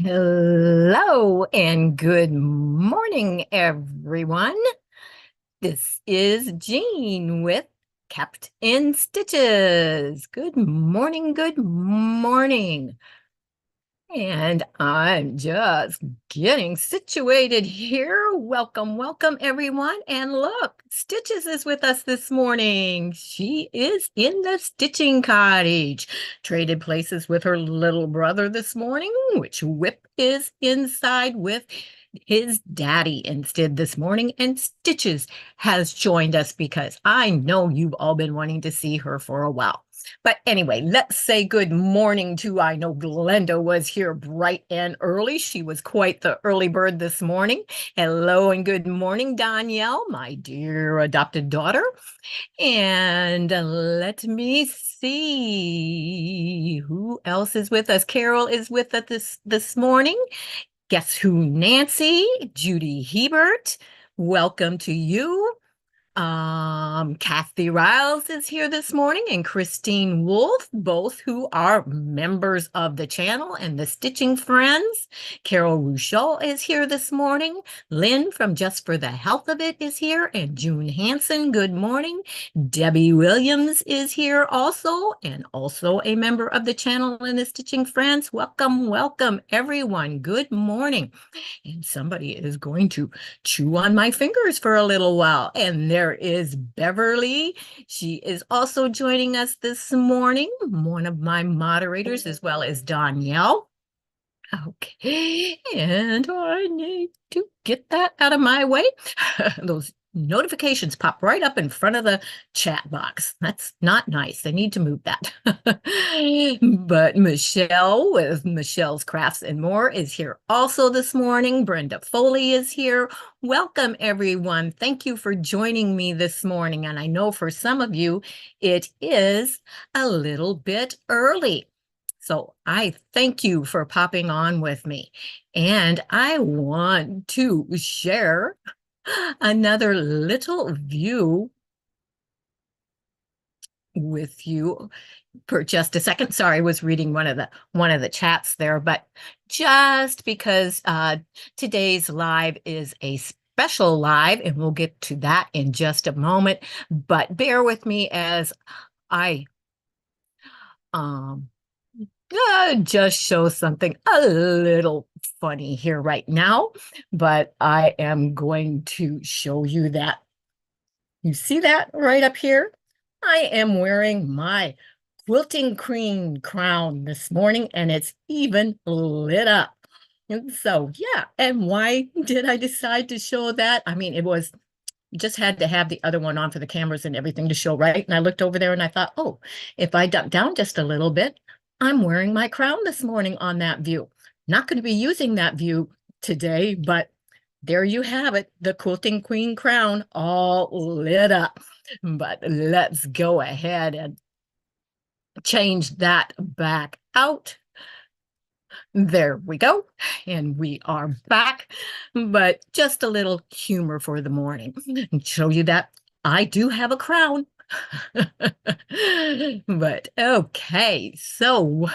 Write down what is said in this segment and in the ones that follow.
Hello and good morning, everyone. This is Jean with Kept in Stitches. Good morning, good morning. And I'm just getting situated here. Welcome, welcome, everyone. And look, Stitches is with us this morning. She is in the stitching cottage. Traded places with her little brother this morning, which Whip is inside with his daddy instead this morning. And Stitches has joined us because I know you've all been wanting to see her for a while. But anyway, let's say good morning to, I know Glenda was here bright and early. She was quite the early bird this morning. Hello and good morning, Danielle, my dear adopted daughter. And let me see who else is with us. Carol is with us this morning. Guess who? Nancy, Judy Hebert. Welcome to you. Kathy Riles is here this morning and Christine Wolf, both who are members of the channel and the Stitching Friends. Carol Ruchot is here this morning. Lynn from Just for the Health of It is here, and June Hansen, good morning. Debbie Williams is here also, and also a member of the channel and the Stitching Friends. Welcome, welcome, everyone. Good morning. And somebody is going to chew on my fingers for a little while. And there is Beverly. She is also joining us this morning, one of my moderators, as well as Danielle. Okay, and I need to get that out of my way. Those notifications pop right up in front of the chat box. That's not nice. I need to move that. But Michelle with Michelle's Crafts and More is here also this morning. Brenda Foley is here. Welcome, everyone. Thank you for joining me this morning. And I know for some of you, it is a little bit early. So I thank you for popping on with me. And I want to share another little view with you for just a second. Sorry, I was reading one of the chats there, but just because today's live is a special live, and we'll get to that in just a moment. But bear with me as I just show something a little funny here right now, but I am going to show you that. You see that right up here? I am wearing my quilting queen crown this morning, and it's even lit up. And so, yeah, and why did I decide to show that? I mean, it was just had to have the other one on for the cameras and everything to show, right? And I looked over there and I thought, oh, if I duck down just a little bit, I'm wearing my crown this morning on that view. Not going to be using that view today, but there you have it, the Quilting Queen crown all lit up. But let's go ahead and change that back out. There we go. And we are back, but just a little humor for the morning and show you that I do have a crown. But okay, so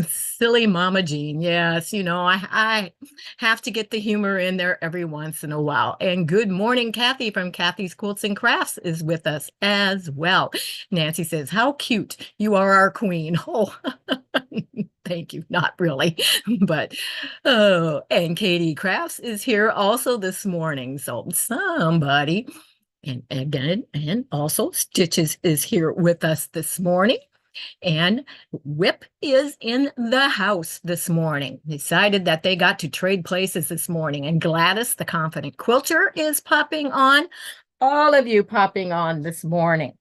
silly Mama Jean. Yes, I have to get the humor in there every once in a while. And good morning, Kathy from Kathy's Quilts and Crafts is with us as well. Nancy says, how cute. You are our queen. Oh, thank you. Not really, but oh, and Katie Crafts is here also this morning. So somebody. And again, and also Stitches is here with us this morning. And Whip is in the house this morning. Decided that they got to trade places this morning. And Gladys, the confident quilter, is popping on. All of you popping on this morning.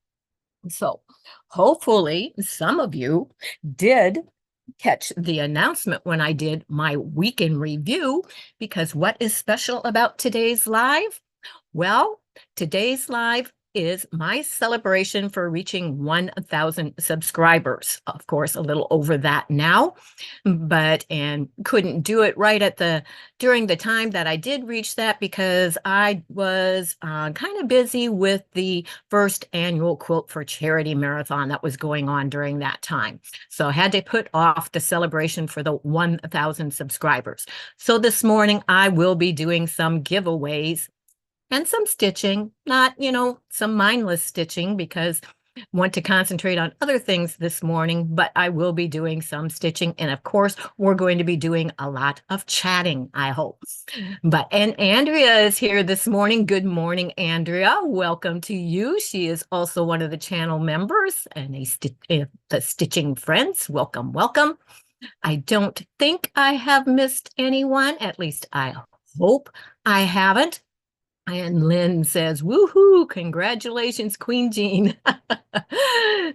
So hopefully some of you did catch the announcement when I did my weekend review, because what is special about today's live? Well, today's live is my celebration for reaching 1,000 subscribers. Of course, a little over that now, and couldn't do it right during the time that I did reach that because I was kind of busy with the first annual Quilt for Charity marathon that was going on during that time. So I had to put off the celebration for the 1,000 subscribers. So this morning I will be doing some giveaways and some stitching, not, some mindless stitching because I want to concentrate on other things this morning, but I will be doing some stitching. And of course, we're going to be doing a lot of chatting, I hope. And Andrea is here this morning. Good morning, Andrea. Welcome to you. She is also one of the channel members and the Stitching Friends. Welcome, welcome. I don't think I have missed anyone. At least I hope I haven't. And Lynn says, woohoo, congratulations, Queen Jean.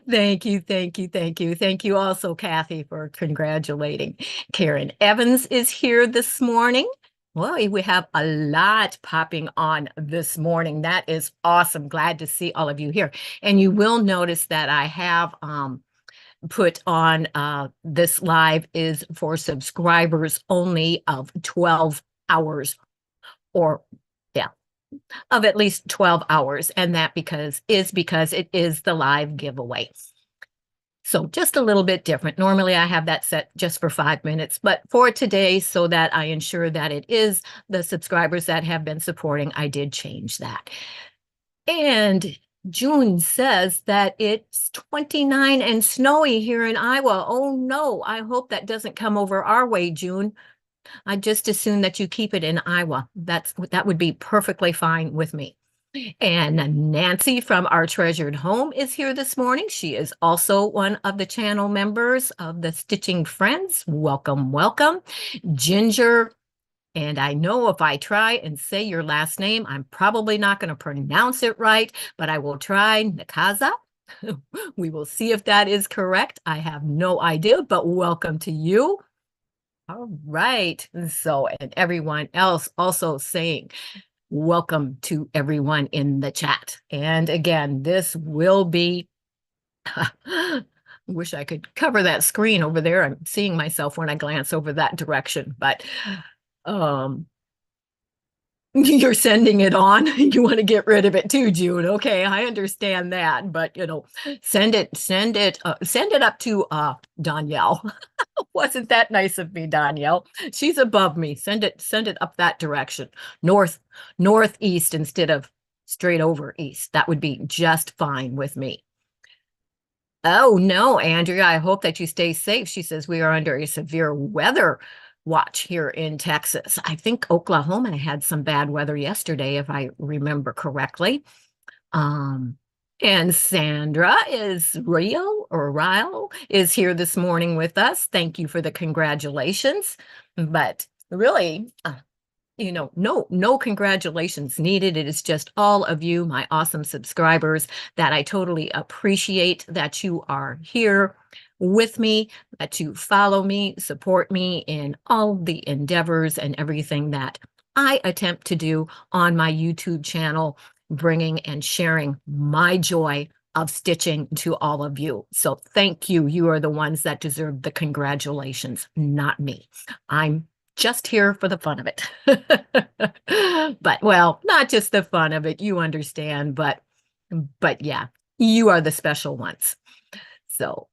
Thank you, thank you, thank you. Thank you also, Kathy, for congratulating. Karen Evans is here this morning. Well, we have a lot popping on this morning. That is awesome. Glad to see all of you here. And you will notice that I have put on this live is for subscribers only of 12 hours or of at least 12 hours. And that because it is the live giveaway. So just a little bit different. Normally I have that set just for 5 minutes, but for today, so that I ensure that it is the subscribers that have been supporting, I did change that. And June says that it's 29 and snowy here in Iowa. Oh no, I hope that doesn't come over our way, June. I just assume that you keep it in Iowa. That would be perfectly fine with me. And Nancy from Our Treasured Home is here this morning. She is also one of the channel members of the Stitching Friends. Welcome, welcome. Ginger, and I know if I try and say your last name, I'm probably not going to pronounce it right, but I will try. Nakaza. We will see if that is correct. I have no idea, but welcome to you. All right. So, and everyone else also saying welcome to everyone in the chat. And again, this will be, wish I could cover that screen over there. I'm seeing myself when I glance over that direction, but you're sending it on. You want to get rid of it too, June. Okay, I understand that, but send it up to Danielle. Wasn't that nice of me, Danielle? She's above me. Send it up that direction. Northeast instead of straight over east. That would be just fine with me. Oh no, Andrea, I hope that you stay safe. She says we are under a severe weather watch here in Texas. I think Oklahoma had some bad weather yesterday, if I remember correctly. And Sandra Ryle is here this morning with us. Thank you for the congratulations. But really, no congratulations needed. It is just all of you, my awesome subscribers, that I totally appreciate that you are here with me, that you follow me, support me in all the endeavors and everything that I attempt to do on my YouTube channel, bringing and sharing my joy of stitching to all of you. So thank you. You are the ones that deserve the congratulations, not me. I'm just here for the fun of it. But, well, not just the fun of it, you understand, but yeah, you are the special ones. So,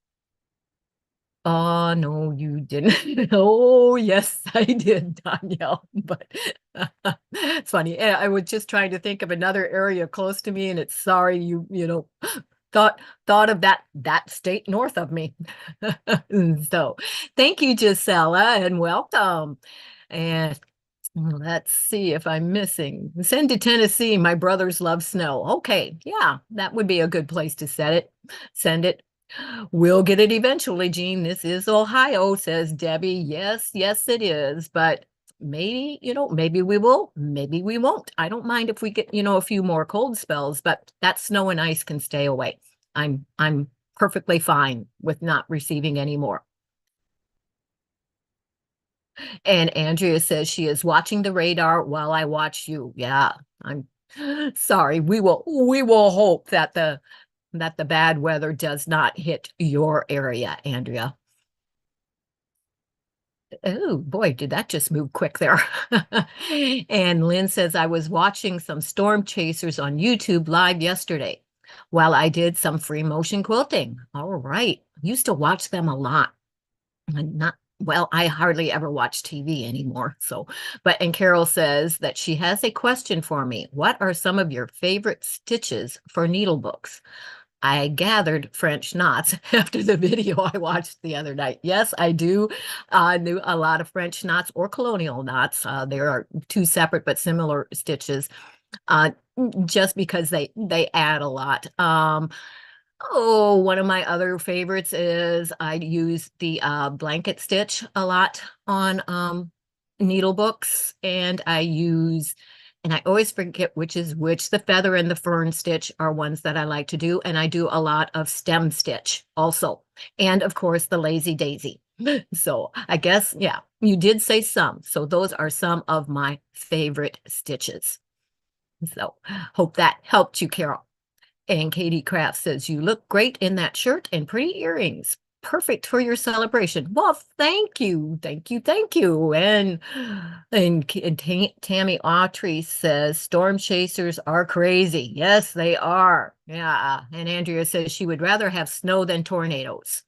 oh, no, you didn't. Oh, yes, I did, Danielle. But it's funny. I was just trying to think of another area close to me, and it's sorry you thought of that state north of me. So thank you, Gisela, and welcome. And let's see if I'm missing. Send to Tennessee. My brothers love snow. Okay, yeah, that would be a good place to send it. We'll get it eventually, Jean. This is Ohio, says Debbie. Yes, yes, it is. But maybe, maybe we will, maybe we won't. I don't mind if we get, a few more cold spells, but that snow and ice can stay away. I'm perfectly fine with not receiving any more. And Andrea says she is watching the radar while I watch you. Yeah, Sorry, we will hope that the bad weather does not hit your area, Andrea. Oh boy, did that just move quick there. And Lynn says, I was watching some storm chasers on YouTube live yesterday while I did some free motion quilting. All right. Used to watch them a lot. And not well, I hardly ever watch TV anymore. So, and Carol says that she has a question for me. What are some of your favorite stitches for needle books? I gathered French knots after the video I watched the other night. Yes, I do knew a lot of French knots or colonial knots. There are two separate but similar stitches, uh, just because they add a lot. Oh, one of my other favorites is I use the blanket stitch a lot on needle books, and I always forget which is which. The feather and the fern stitch are ones that I like to do, and I do a lot of stem stitch also, and of course the lazy daisy. So I guess, yeah, you did say some. So those are some of my favorite stitches. So hope that helped you, Carol. And Katie Kraft says, you look great in that shirt and pretty earrings. Perfect for your celebration. Well, thank you. Thank you. Thank you. And Tammy Autry says, storm chasers are crazy. Yes, they are. Yeah. And Andrea says she would rather have snow than tornadoes.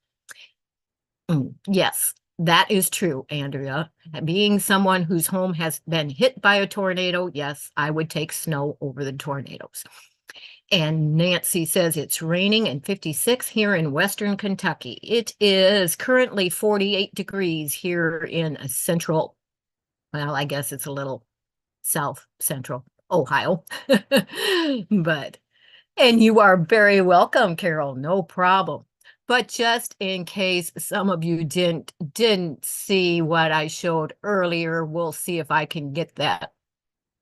Yes, that is true, Andrea. Being someone whose home has been hit by a tornado, yes, I would take snow over the tornadoes. And Nancy says it's raining and 56 here in Western Kentucky. It is currently 48 degrees here in central, well, I guess it's a little south central Ohio. But, and you are very welcome, Carol, no problem. But just in case some of you didn't see what I showed earlier, we'll see if I can get that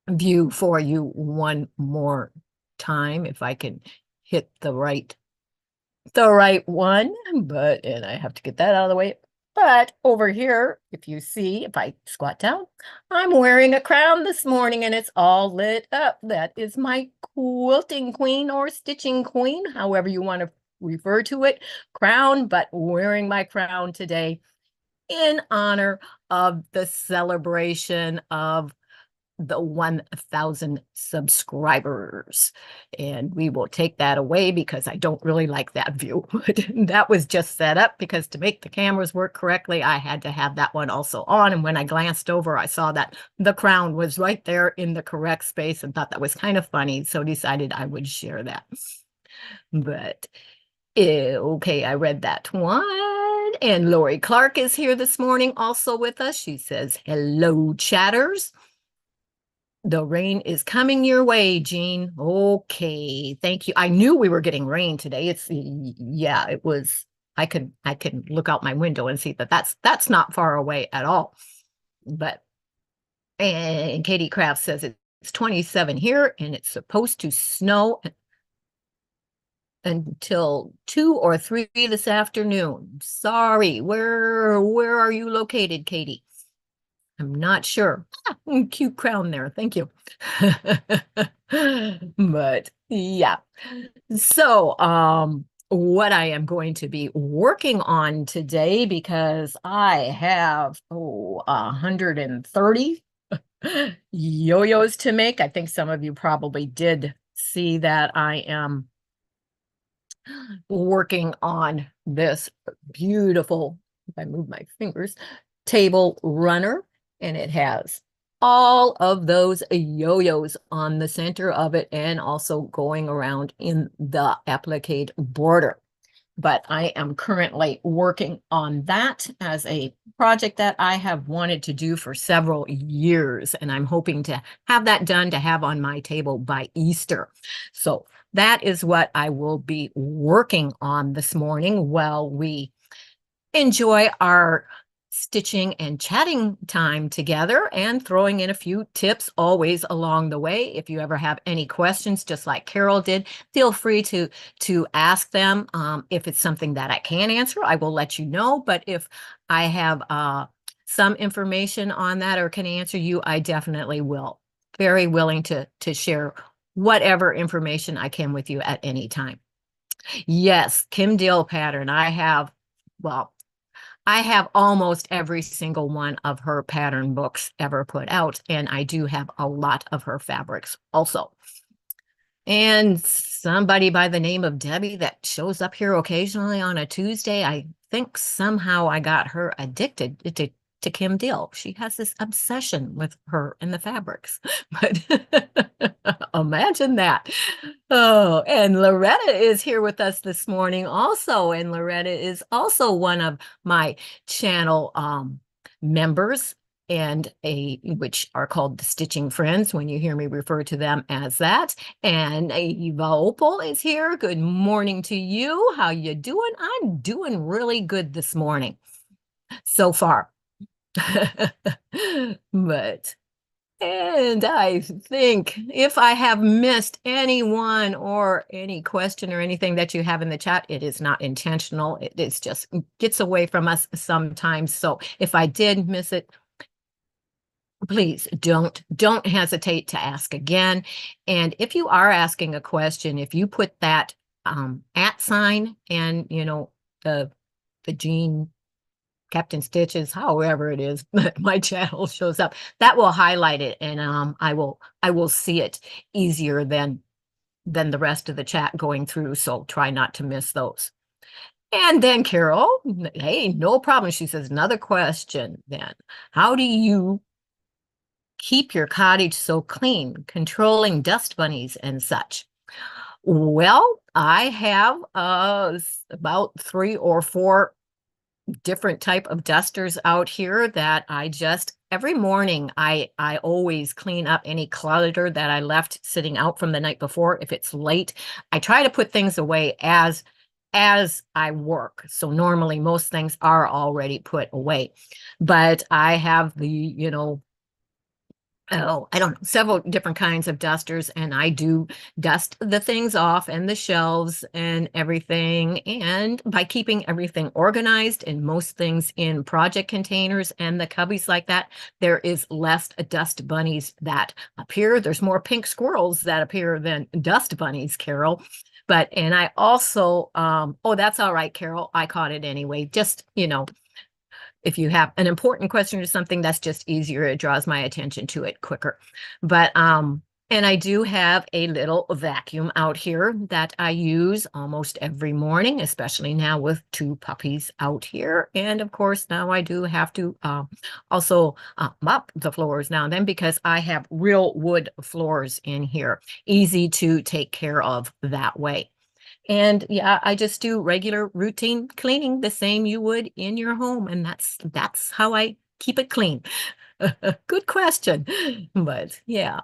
view for you one more time, if I can hit the right one. And I have to get that out of the way. But over here, if you see, if I squat down, I'm wearing a crown this morning and it's all lit up. That is my quilting queen or stitching queen, however you want to refer to it, crown, but wearing my crown today in honor of the celebration of the 1,000 subscribers. And we will take that away because I don't really like that view. That was just set up because to make the cameras work correctly, I had to have that one also on. And when I glanced over, I saw that the crown was right there in the correct space and thought that was kind of funny. So decided I would share that. But okay, I read that one. And Lori Clark is here this morning also with us. She says, hello, chatters. The rain is coming your way, Jean. Okay, thank you. I knew we were getting rain today. Yeah, it was. I can look out my window and see that that's not far away at all. But and Katie Kraft says it's 27 here and it's supposed to snow until 2 or 3 this afternoon. Sorry, where are you located, Katie? I'm not sure. Cute crown there. Thank you. But yeah. So, what I am going to be working on today, because I have 130 yo-yos to make. I think some of you probably did see that I am working on this beautiful, if I move my fingers, table runner. And it has all of those yo-yos on the center of it and also going around in the applique border. But I am currently working on that as a project that I have wanted to do for several years. And I'm hoping to have that done to have on my table by Easter. So that is what I will be working on this morning while we enjoy our stitching and chatting time together and throwing in a few tips always along the way. If you ever have any questions, just like Carol did, feel free to ask them. If it's something that I can answer, I will let you know. But if I have some information on that or can answer you, I definitely will. Very willing to share whatever information I can with you at any time. Yes, Kim Deal pattern. Well, I have almost every single one of her pattern books ever put out, and I do have a lot of her fabrics also. And somebody by the name of Debbie that shows up here occasionally on a Tuesday, I think somehow I got her addicted to Kim Deal. She has this obsession with her and the fabrics. But imagine that. Oh, and Loretta is here with us this morning also. And Loretta is also one of my channel members and which are called the Stitching Friends when you hear me refer to them as that. And Eva Opal is here. Good morning to you. How you doing? I'm doing really good this morning so far. But and I think if I have missed anyone or any question or anything that you have in the chat, it is not intentional. It is just gets away from us sometimes. So if I did miss it, please don't hesitate to ask again. And if you are asking a question, if you put that at sign and the Jean Captain Stitches, however it is my channel shows up, that will highlight it, and I will see it easier than the rest of the chat going through. So try not to miss those. And then Carol, hey, no problem. She says, another question then. How do you keep your cottage so clean, controlling dust bunnies and such? Well, I have about 3 or 4 different type of dusters out here that I just every morning I always clean up any clutter that I left sitting out from the night before. If it's late, I try to put things away as I work. So normally most things are already put away, but I have the I don't know, several different kinds of dusters, and I do dust the things off and the shelves and everything. And by keeping everything organized and most things in project containers and the cubbies like that, there is less dust bunnies that appear. There's more pink squirrels that appear than dust bunnies, Carol. And I also, oh, that's all right, Carol. I caught it anyway. Just, if you have an important question or something, that's just easier. It draws my attention to it quicker. But and I do have a little vacuum out here that I use almost every morning, especially now with 2 puppies out here. And of course, now I do have to also mop the floors now and then because I have real wood floors in here, easy to take care of that way. And yeah, I just do regular routine cleaning the same you would in your home. And that's how I keep it clean. Good question. But yeah,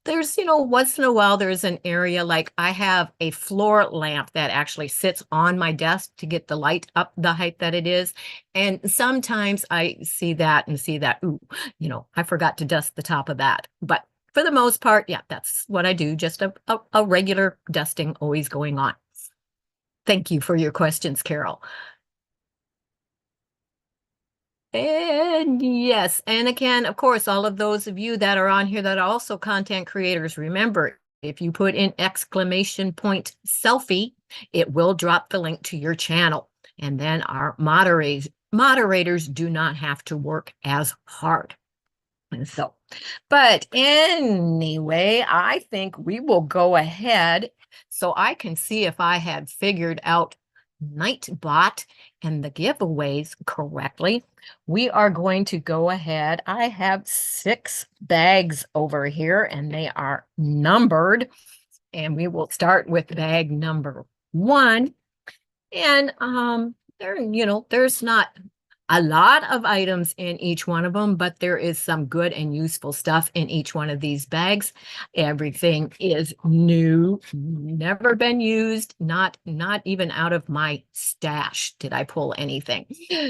there's, once in a while, there's an area like I have a floor lamp that actually sits on my desk to get the light up the height that it is. And sometimes I see that, ooh, I forgot to dust the top of that. But for the most part, yeah, that's what I do. Just a regular dusting always going on. Thank you for your questions, Carol. And yes, and again, of course, all of those of you that are on here that are also content creators, remember, if you put in exclamation point selfie, it will drop the link to your channel. And then our moderators do not have to work as hard. And so, but anyway, I think we will go ahead so I can see if I had figured out Nightbot and the giveaways correctly. We are going to go ahead. I have 6 bags over here and they are numbered. And we will start with bag number 1. And there's not a lot of items in each one of them, but there is some good and useful stuff in each one of these bags. Everything is new, never been used, not even out of my stash did I pull anything.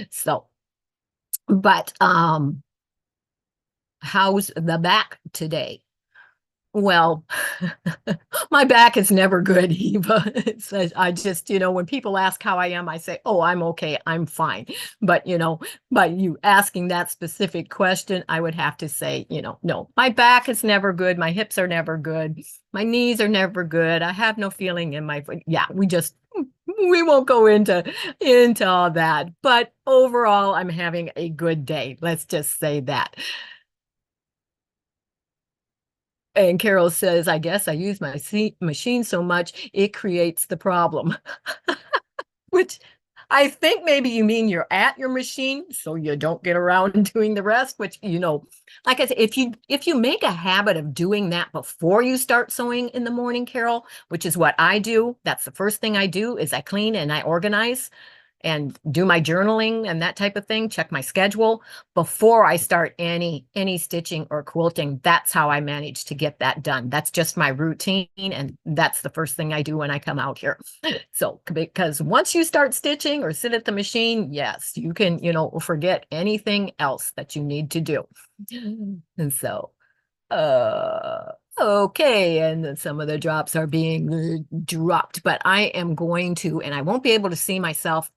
So, but how's the back today? Well, my back is never good, Eva. I just, when people ask how I am, I say, oh, I'm okay, I'm fine. But, by you asking that specific question, I would have to say, no, my back is never good. My hips are never good. My knees are never good. I have no feeling in my foot. Yeah, we won't go into all that. But overall, I'm having a good day. Let's just say that. And Carol says, I guess I use my machine so much, it creates the problem, which I think maybe you mean you're at your machine, so you don't get around doing the rest, which, like I said, if you make a habit of doing that before you start sewing in the morning, Carol, which is what I do, that's the first thing I do is I clean and I organize and do my journaling and that type of thing, check my schedule before I start any stitching or quilting. That's how I manage to get that done. That's just my routine, and that's the first thing I do when I come out here. So, because once you start stitching or sit at the machine, yes, you can, forget anything else that you need to do. And so, okay, and then some of the drops are being dropped, but I am going to, and I won't be able to see myself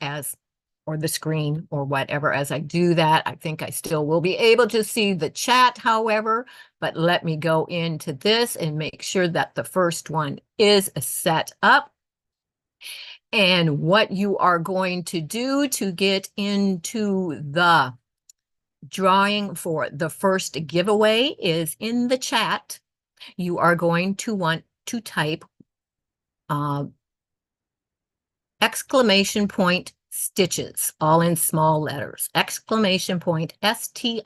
or the screen or whatever as I do that. I think I still will be able to see the chat, however, but let me go into this and make sure that the first one is set up. And what you are going to do to get into the drawing for the first giveaway is in the chat. You are going to want to type exclamation point stitches, all in small letters, exclamation point STITCHES.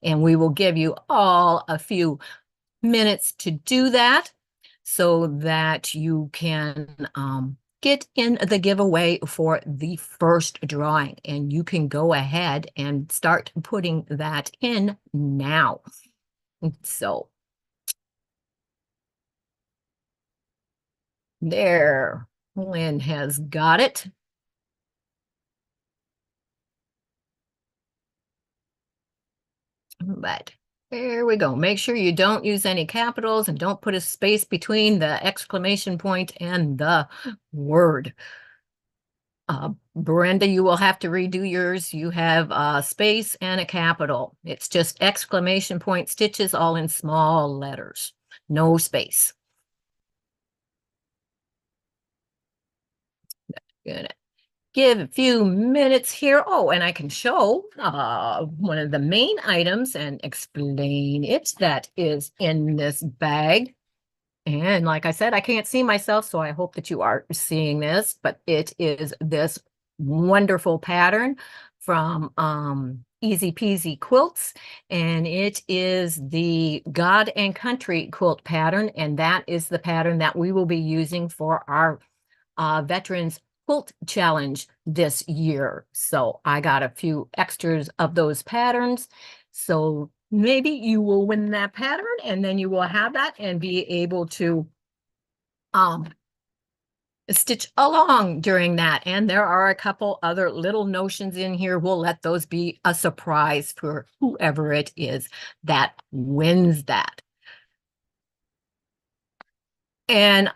And we will give you all a few minutes to do that so that you can get in the giveaway for the first drawing. And you can go ahead and start putting that in now. So there, Lynn has got it. But there we go. Make sure you don't use any capitals and don't put a space between the exclamation point and the word. Brenda, you will have to redo yours. You have a space and a capital. It's just exclamation point stitches, all in small letters. No space. Gonna give a few minutes here. Oh, and I can show one of the main items and explain it that is in this bag. And like I said, I can't see myself, so I hope that you are seeing this, but it is this wonderful pattern from Easy Peasy Quilts, and it is the God and Country quilt pattern, and that is the pattern that we will be using for our Veterans Quilt Challenge this year. So I got a few extras of those patterns, so maybe you will win that pattern, and then you will have that and be able to stitch along during that. And there are a couple other little notions in here. We'll let those be a surprise for whoever it is that wins that. And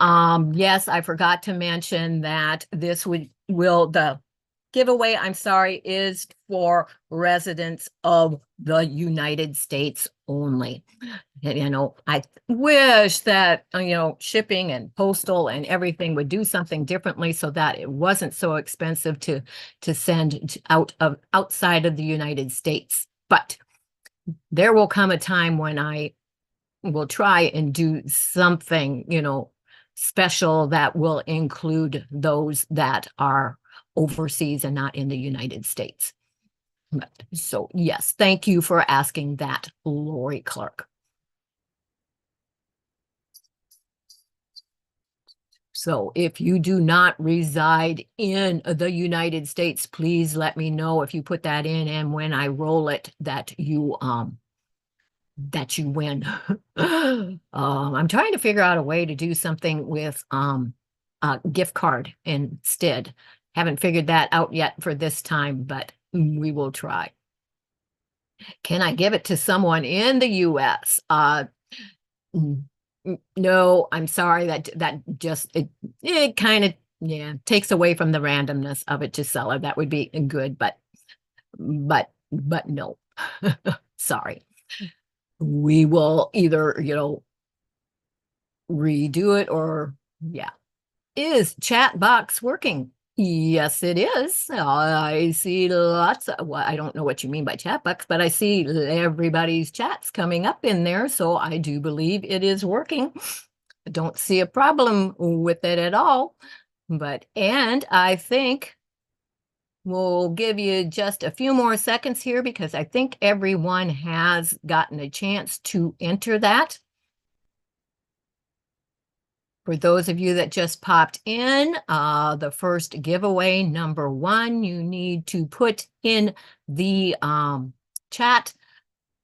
yes, I forgot to mention that the giveaway, I'm sorry, is for residents of the United States only. And, I wish that, shipping and postal and everything would do something differently so that it wasn't so expensive to send outside of the United States. But there will come a time when I will try and do something, special that will include those that are overseas and not in the United States. So yes, thank you for asking that, Lori Clark. So if you do not reside in the United States, please let me know if you put that in, and when I roll it that you win. I'm trying to figure out a way to do something with a gift card instead. Haven't figured that out yet for this time, but we will try. Can I give it to someone in the US? No, I'm sorry. That just it kind of, yeah, takes away from the randomness of it to seller. That would be good, but no. Sorry. We will either, redo it or yeah. Is chat box working? Yes, it is. I see lots of, well, I don't know what you mean by chat box, but I see everybody's chats coming up in there. So I do believe it is working. I don't see a problem with it at all. And I think we'll give you just a few more seconds here because I think everyone has gotten a chance to enter that. For those of you that just popped in, the first giveaway, number 1, you need to put in the chat,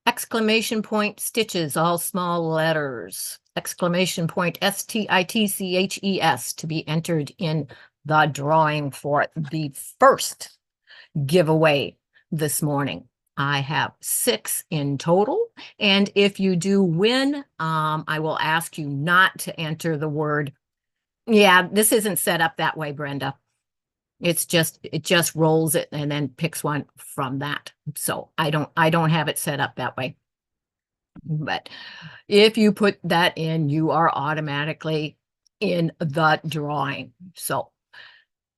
exclamation point stitches, all small letters, exclamation point STITCHES to be entered in the drawing for the first giveaway this morning. I have 6 in total. And if you do win, I will ask you not to enter the word. Yeah, this isn't set up that way, Brenda. It just rolls it and then picks one from that. So I don't have it set up that way. But if you put that in, you are automatically in the drawing. So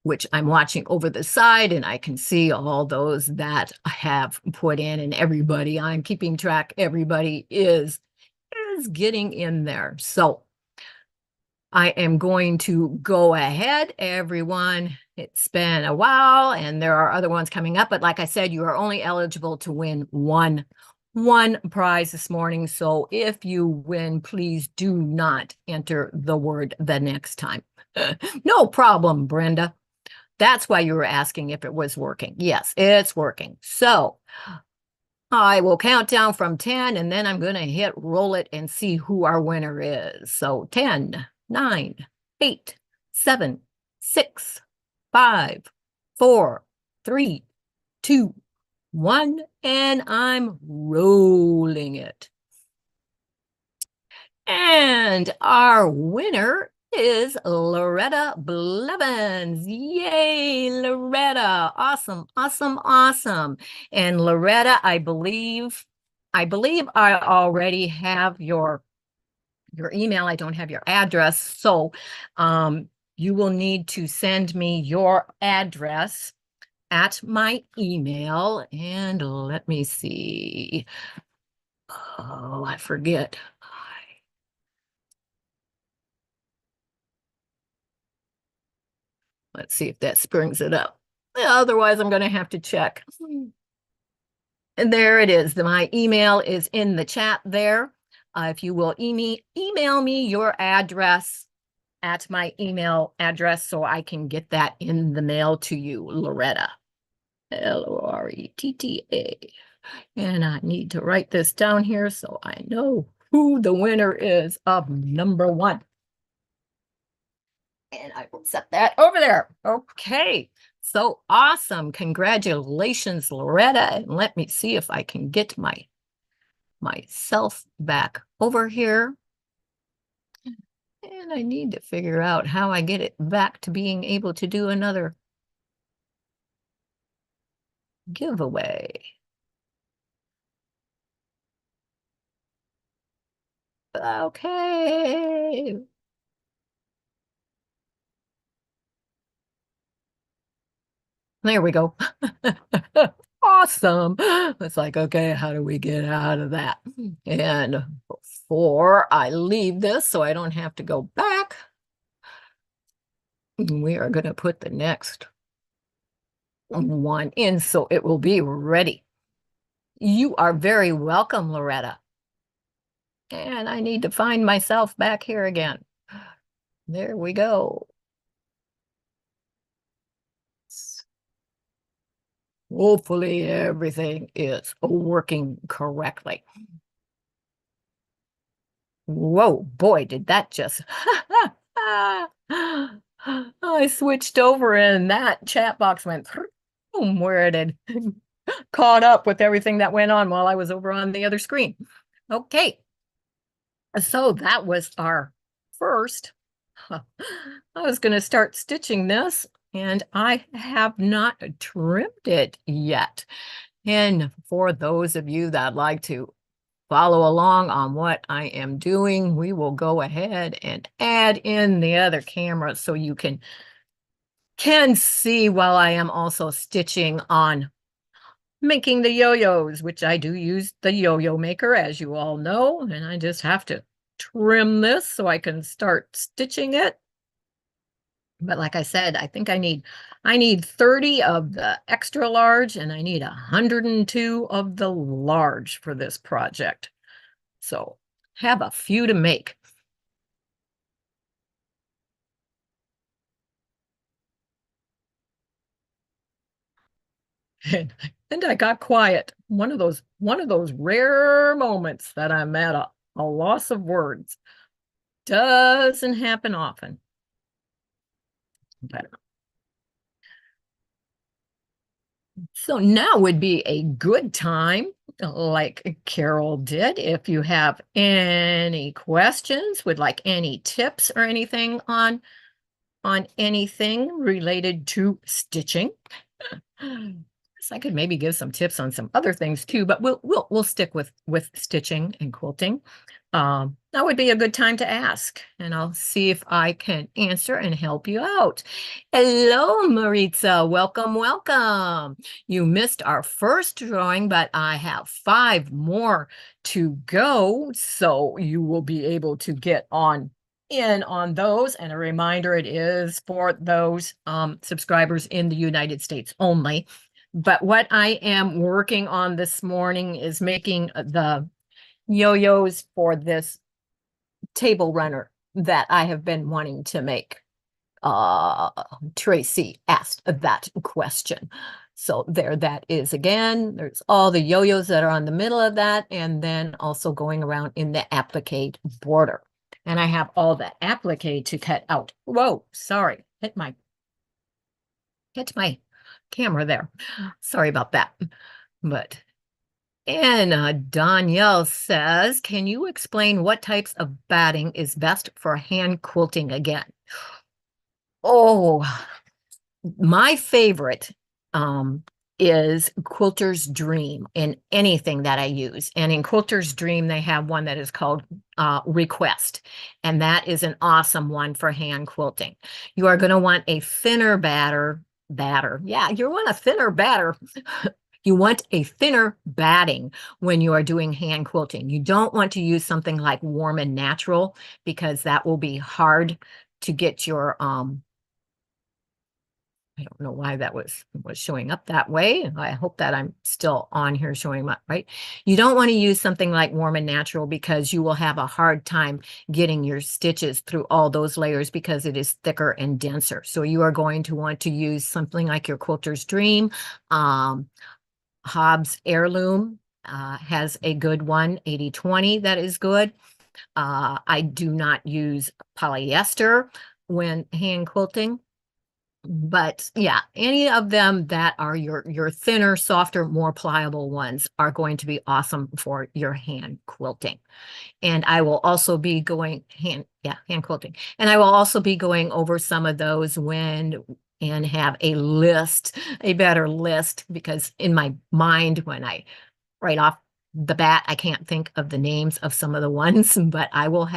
which I'm watching over the side, and I can see all those that have put in, and everybody, I'm keeping track, everybody is getting in there. So I am going to go ahead, everyone. It's been a while, and there are other ones coming up, but like I said, you are only eligible to win one prize this morning. So if you win, please do not enter the word the next time. No problem, Brenda. That's why you were asking if it was working. Yes, it's working. So I will count down from 10, and then I'm going to hit roll it and see who our winner is. So 10, 9, 8, 7, 6, 5, 4, 3, 2, 1, and I'm rolling it. And our winner is Loretta Blevins. Yay, Loretta. Awesome, awesome, awesome. And Loretta, I believe I already have your email. I don't have your address. So you will need to send me your address at my email. And let me see. Oh, I forget. Let's see if that springs it up. Otherwise, I'm going to have to check. And there it is. My email is in the chat there. If you will email me your address at my email address so I can get that in the mail to you, Loretta. Loretta. And I need to write this down here so I know who the winner is of number 1. And I will set that over there. Okay. So awesome. Congratulations, Loretta. And let me see if I can get myself back over here. And I need to figure out how I get it back to being able to do another giveaway. Okay. There we go. Awesome. It's like, okay, how do we get out of that? And before I leave this, so I don't have to go back, we are going to put the next one in so it will be ready. You are very welcome, Loretta. And I need to find myself back here again. There we go. Hopefully everything is working correctly. Whoa, boy, did that just... I switched over and that chat box went where it did. caught up with everything that went on while I was over on the other screen. Okay, so that was our first. I was going to start stitching this, and I have not trimmed it yet. And for those of you that like to follow along on what I am doing, we will go ahead and add in the other camera so you can see while I am also stitching on making the yo-yos, which I do use the yo-yo maker, as you all know, and I just have to trim this so I can start stitching it. But like I said, I think I need 30 of the extra large, and I need 102 of the large for this project. So have a few to make. And I got quiet. One of those rare moments that I'm at a loss of words. Doesn't happen often. But so now would be a good time, like Carol did, if you have any questions, would like any tips or anything on anything related to stitching. So I could maybe give some tips on some other things too, but we'll stick with stitching and quilting. That would be a good time to ask, and I'll see if I can answer and help you out. Hello, Maritza. Welcome, welcome. You missed our first drawing, but I have 5 more to go, so you will be able to get in on those. And a reminder, it is for those subscribers in the United States only. But what I am working on this morning is making the yo-yos for this table runner that I have been wanting to make. Tracy asked that question. So there that is again. There's all the yo-yos that are on the middle of that, and then also going around in the applique border. And I have all the applique to cut out. Whoa, sorry, hit my camera there. Sorry about that. But and Danielle says, can you explain what types of batting is best for hand quilting again? Oh, my favorite is Quilter's Dream in anything that I use. And in Quilter's Dream, they have one that is called Request. And that is an awesome one for hand quilting. You are going to want a thinner batter. Yeah, you want a thinner batter. You want a thinner batting when you are doing hand quilting. You don't want to use something like Warm and Natural, because that will be hard to get your I don't know why that was showing up that way. I hope that I'm still on here showing up, right? You don't want to use something like Warm and Natural, because you will have a hard time getting your stitches through all those layers because it is thicker and denser. So you are going to want to use something like your Quilter's Dream. Hobbs Heirloom has a good one, 80/20, that is good. I do not use polyester when hand quilting. But yeah, any of them that are your thinner, softer, more pliable ones are going to be awesome for your hand quilting. And I will also be going hand quilting. And I will also be going over some of those and have a better list, because in my mind, when I right off the bat, I can't think of the names of some of the ones, but I will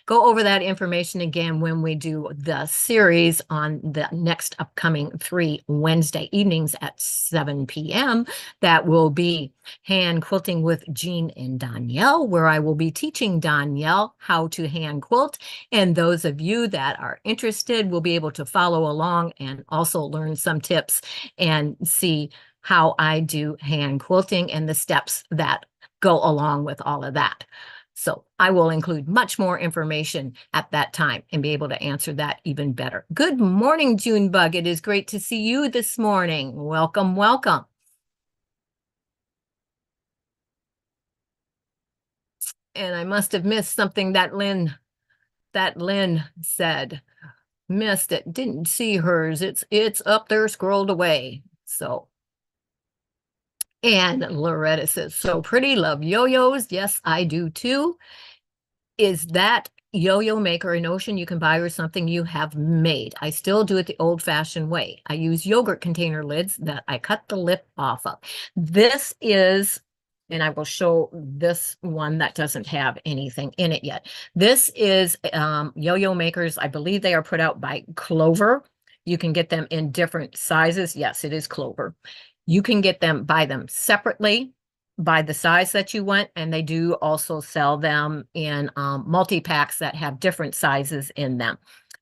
go over that information again when we do the series on the next upcoming 3 Wednesday evenings at 7 p.m. That will be Hand Quilting with Jean and Danielle, where I will be teaching Danielle how to hand quilt. And those of you that are interested will be able to follow along and also learn some tips and see how I do hand quilting and the steps that go along with all of that. So I will include much more information at that time and be able to answer that even better. Good morning, Junebug. It is great to see you this morning. Welcome, welcome. And I must have missed something that Lynn said. Missed it. Didn't see hers. It's up there scrolled away. So And Loretta says, so pretty, love yo-yos. Yes, I do too. Is that yo-yo maker a notion you can buy or something you have made? I still do it the old-fashioned way. I use yogurt container lids that I cut the lip off of. This is, and I will show this one that doesn't have anything in it yet. This is yo-yo makers. I believe they are put out by Clover. You can get them in different sizes. Yes, it is Clover. You can get them, buy them separately by the size that you want, and they do also sell them in multi-packs that have different sizes in them.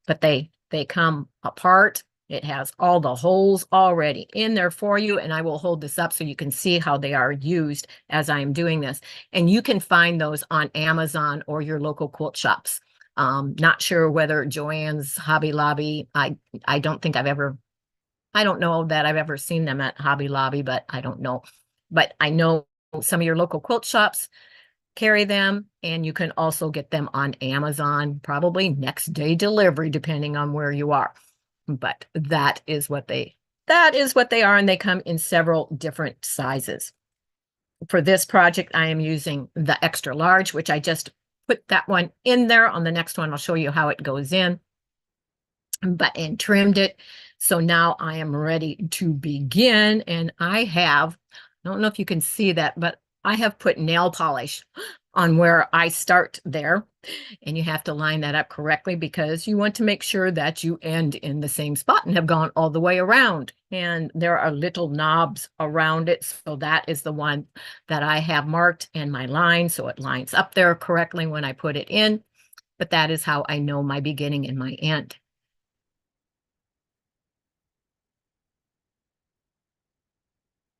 But they come apart. It has all the holes already in there for you, and I will hold this up so you can see how they are used as I am doing this. And you can find those on Amazon or your local quilt shops. Not sure whether Joann's, Hobby Lobby, I don't think I don't know that I've ever seen them at Hobby Lobby, but I don't know. But I know some of your local quilt shops carry them, and you can also get them on Amazon, probably next day delivery, depending on where you are. But that is what they are, and they come in several different sizes. For this project, I am using the extra large, which I just put that one in there. On the next one, I'll show you how it goes in, and trimmed it. So now I am ready to begin, and I don't know if you can see that, but I have put nail polish on where I start there, and you have to line that up correctly because you want to make sure that you end in the same spot and have gone all the way around. And there are little knobs around it, so that is the one that I have marked in my line, so it lines up there correctly when I put it in. But that is how I know my beginning and my end.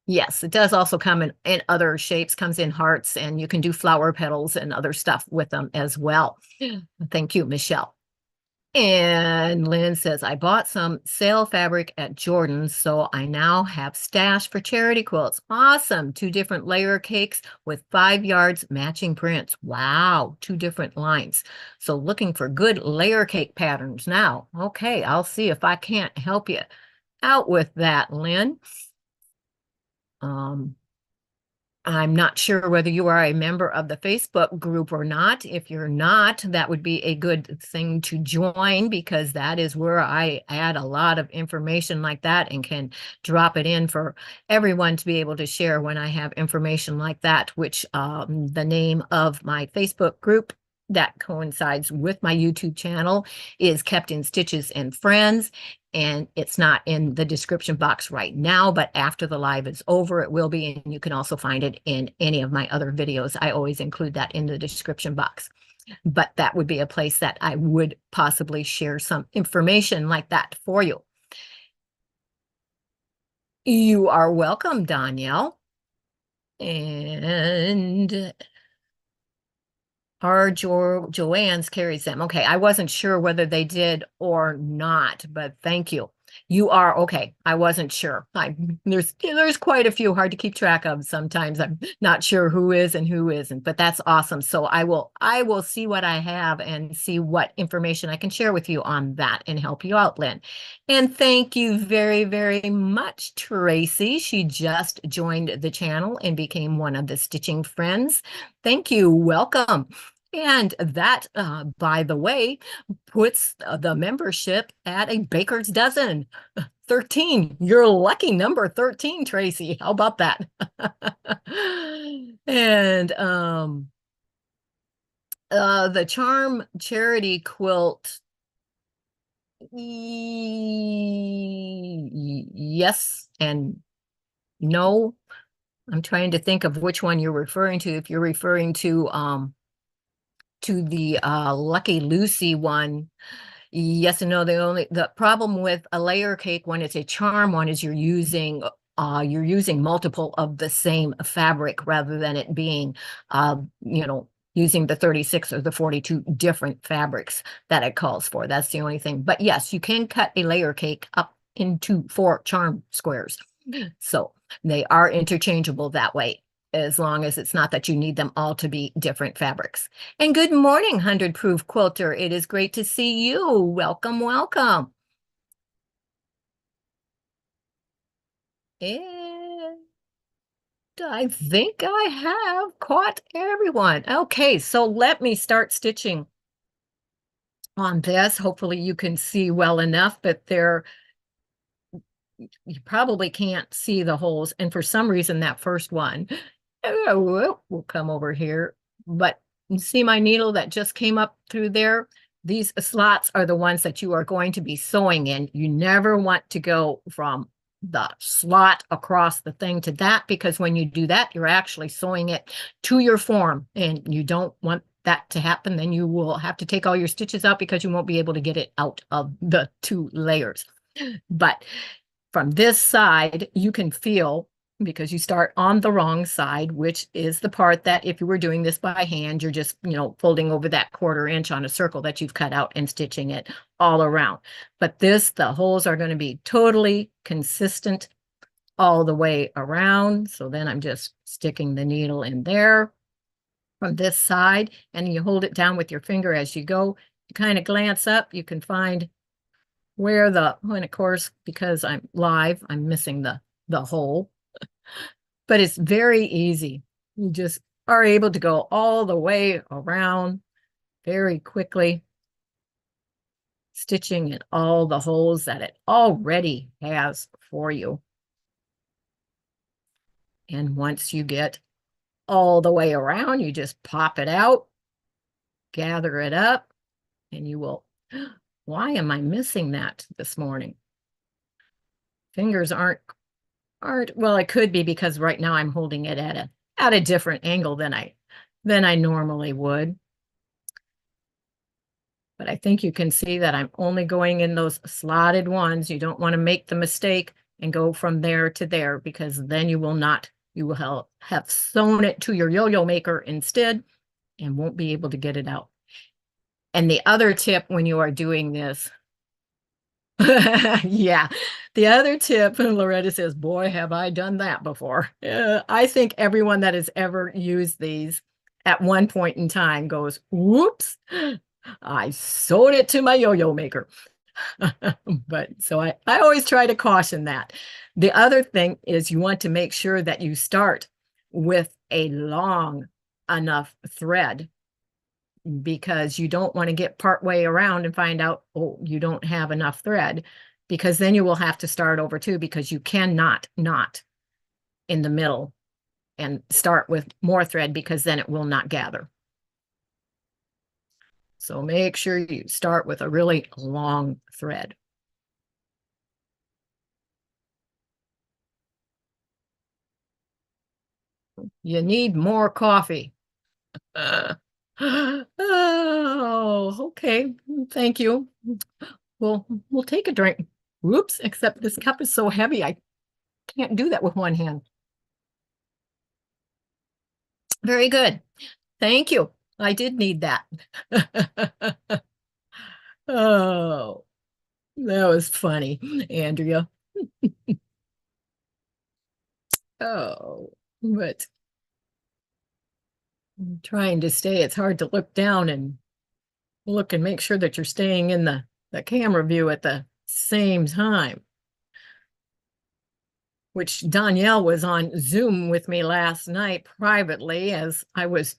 Yes, it does also come in other shapes, comes in hearts, and you can do flower petals and other stuff with them as well. Thank you, Michelle. And Lynn says, I bought some sale fabric at Jordan's, so I now have stash for charity quilts. Awesome. 2 different layer cakes with 5 yards matching prints. Wow. 2 different lines. So looking for good layer cake patterns now. Okay, I'll see if I can't help you out with that, Lynn. I'm not sure whether you are a member of the Facebook group or not. If you're not, that would be a good thing to join because that is where I add a lot of information like that and can drop it in for everyone to be able to share when I have information like that, which the name of my Facebook group that coincides with my YouTube channel is Kept in Stitches and Friends. And it's not in the description box right now, but after the live is over, it will be. And you can also find it in any of my other videos. I always include that in the description box. But that would be a place that I would possibly share some information like that for you. You are welcome, Danielle. And Joann's carries them. Okay, I wasn't sure whether they did or not, but thank you. You are okay. I wasn't sure. There's quite a few hard to keep track of sometimes. I'm not sure who is and who isn't, but that's awesome. So I will see what I have and see what information I can share with you on that and help you out, Lynn. And thank you very, very much, Tracy. She just joined the channel and became one of the Stitching Friends. Thank you. Welcome. And that, by the way, puts the membership at a baker's dozen. 13. You're lucky number 13, Tracy. How about that? And the Charm Charity Quilt. Yes and no. I'm trying to think of which one you're referring to. If you're referring to the Lucky Lucy one, yes and no. The problem with a layer cake when it's a charm one is you're using multiple of the same fabric rather than it being using the 36 or the 42 different fabrics that it calls for. That's the only thing. But yes, you can cut a layer cake up into 4 charm squares. So they are interchangeable that way, as long as it's not that you need them all to be different fabrics. And good morning, 100 Proof Quilter. It is great to see you. Welcome, welcome. And I think I have caught everyone. Okay, so let me start stitching on this. Hopefully you can see well enough, but you probably can't see the holes. And for some reason, that first one will come over here. But you see my needle that just came up through there? These slots are the ones that you are going to be sewing in. You never want to go from the slot across the thing to that, because when you do that, you're actually sewing it to your form, and you don't want that to happen. Then you will have to take all your stitches out because you won't be able to get it out of the two layers. But from this side, you can feel, because you start on the wrong side, which is the part that if you were doing this by hand, you're just, folding over that 1/4 inch on a circle that you've cut out and stitching it all around. But the holes are going to be totally consistent all the way around. So then I'm just sticking the needle in there from this side, and you hold it down with your finger as you go. You kind of glance up, you can find where and of course, because I'm live, I'm missing the hole, but it's very easy. You just are able to go all the way around very quickly, stitching in all the holes that it already has for you. And once you get all the way around, you just pop it out, gather it up, and you will, why am I missing that this morning? Fingers aren't, well, it could be because right now I'm holding it at a different angle than I normally would. But I think you can see that I'm only going in those slotted ones. You don't want to make the mistake and go from there to there, because then you will have sewn it to your yo-yo maker instead and won't be able to get it out. And the other tip when you are doing this, yeah, the other tip, Loretta says, boy, have I done that before. I think everyone that has ever used these at one point in time goes, whoops, I sewed it to my yo-yo maker. But so I always try to caution that. The other thing is you want to make sure that you start with a long enough thread, because you don't want to get part way around and find out, oh, you don't have enough thread, because then you will have to start over too, because you cannot knot in the middle and start with more thread, because then it will not gather. So make sure you start with a really long thread. You need more coffee. Oh, okay. Thank you. We'll take a drink. Whoops, except this cup is so heavy, I can't do that with one hand. Very good. Thank you. I did need that. Oh, that was funny, Andrea. Oh, but I'm trying to stay. It's hard to look down and look and make sure that you're staying in the camera view at the same time. Which Danielle was on Zoom with me last night privately, as I was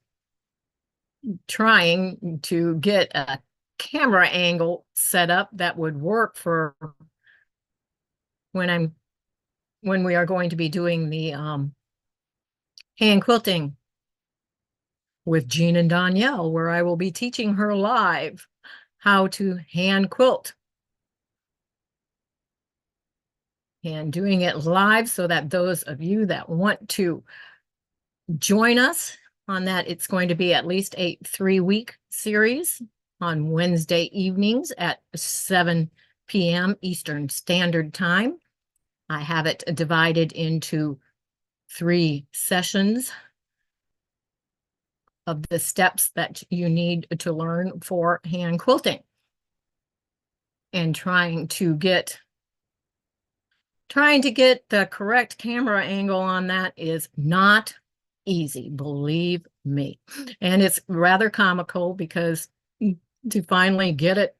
trying to get a camera angle set up that would work for when we are going to be doing the hand quilting with Jean and Danielle, where I will be teaching her live how to hand quilt, and doing it live so that those of you that want to join us on that, it's going to be at least a 3-week series on Wednesday evenings at 7 p.m. Eastern Standard Time. I have it divided into 3 sessions of the steps that you need to learn for hand quilting. And trying to get the correct camera angle on that is not easy, believe me. And it's rather comical, because to finally get it,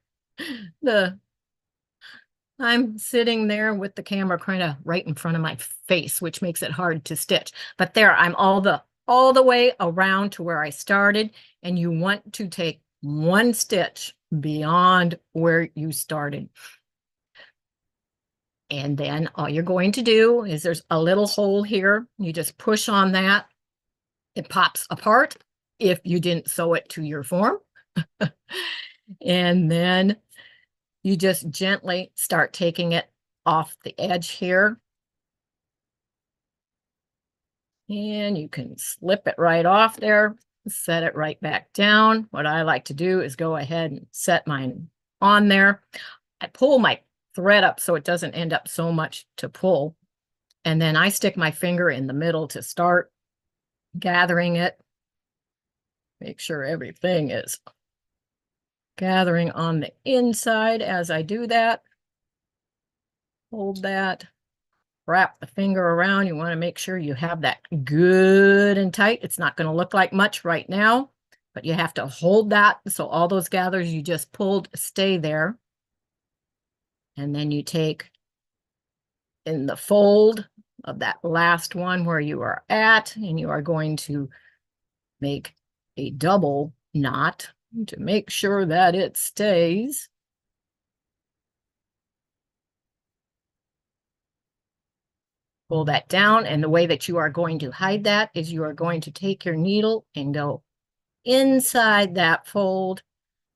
I'm sitting there with the camera kind of right in front of my face, which makes it hard to stitch. But there, I'm all the way around to where I started, and you want to take one stitch beyond where you started. And then all you're going to do is there's a little hole here. You just push on that. It pops apart if you didn't sew it to your form. And then you just gently start taking it off the edge here. And you can slip it right off there, set it right back down. What I like to do is go ahead and set mine on there. I pull my thread up so it doesn't end up so much to pull. And then I stick my finger in the middle to start gathering it. Make sure everything is gathering on the inside as I do that. Hold that. Wrap the finger around. You want to make sure you have that good and tight. It's not going to look like much right now, but you have to hold that so all those gathers you just pulled stay there. And then you take in the fold of that last one where you are at, and you are going to make a double knot to make sure that it stays. Pull that down, and the way that you are going to hide that is you are going to take your needle and go inside that fold,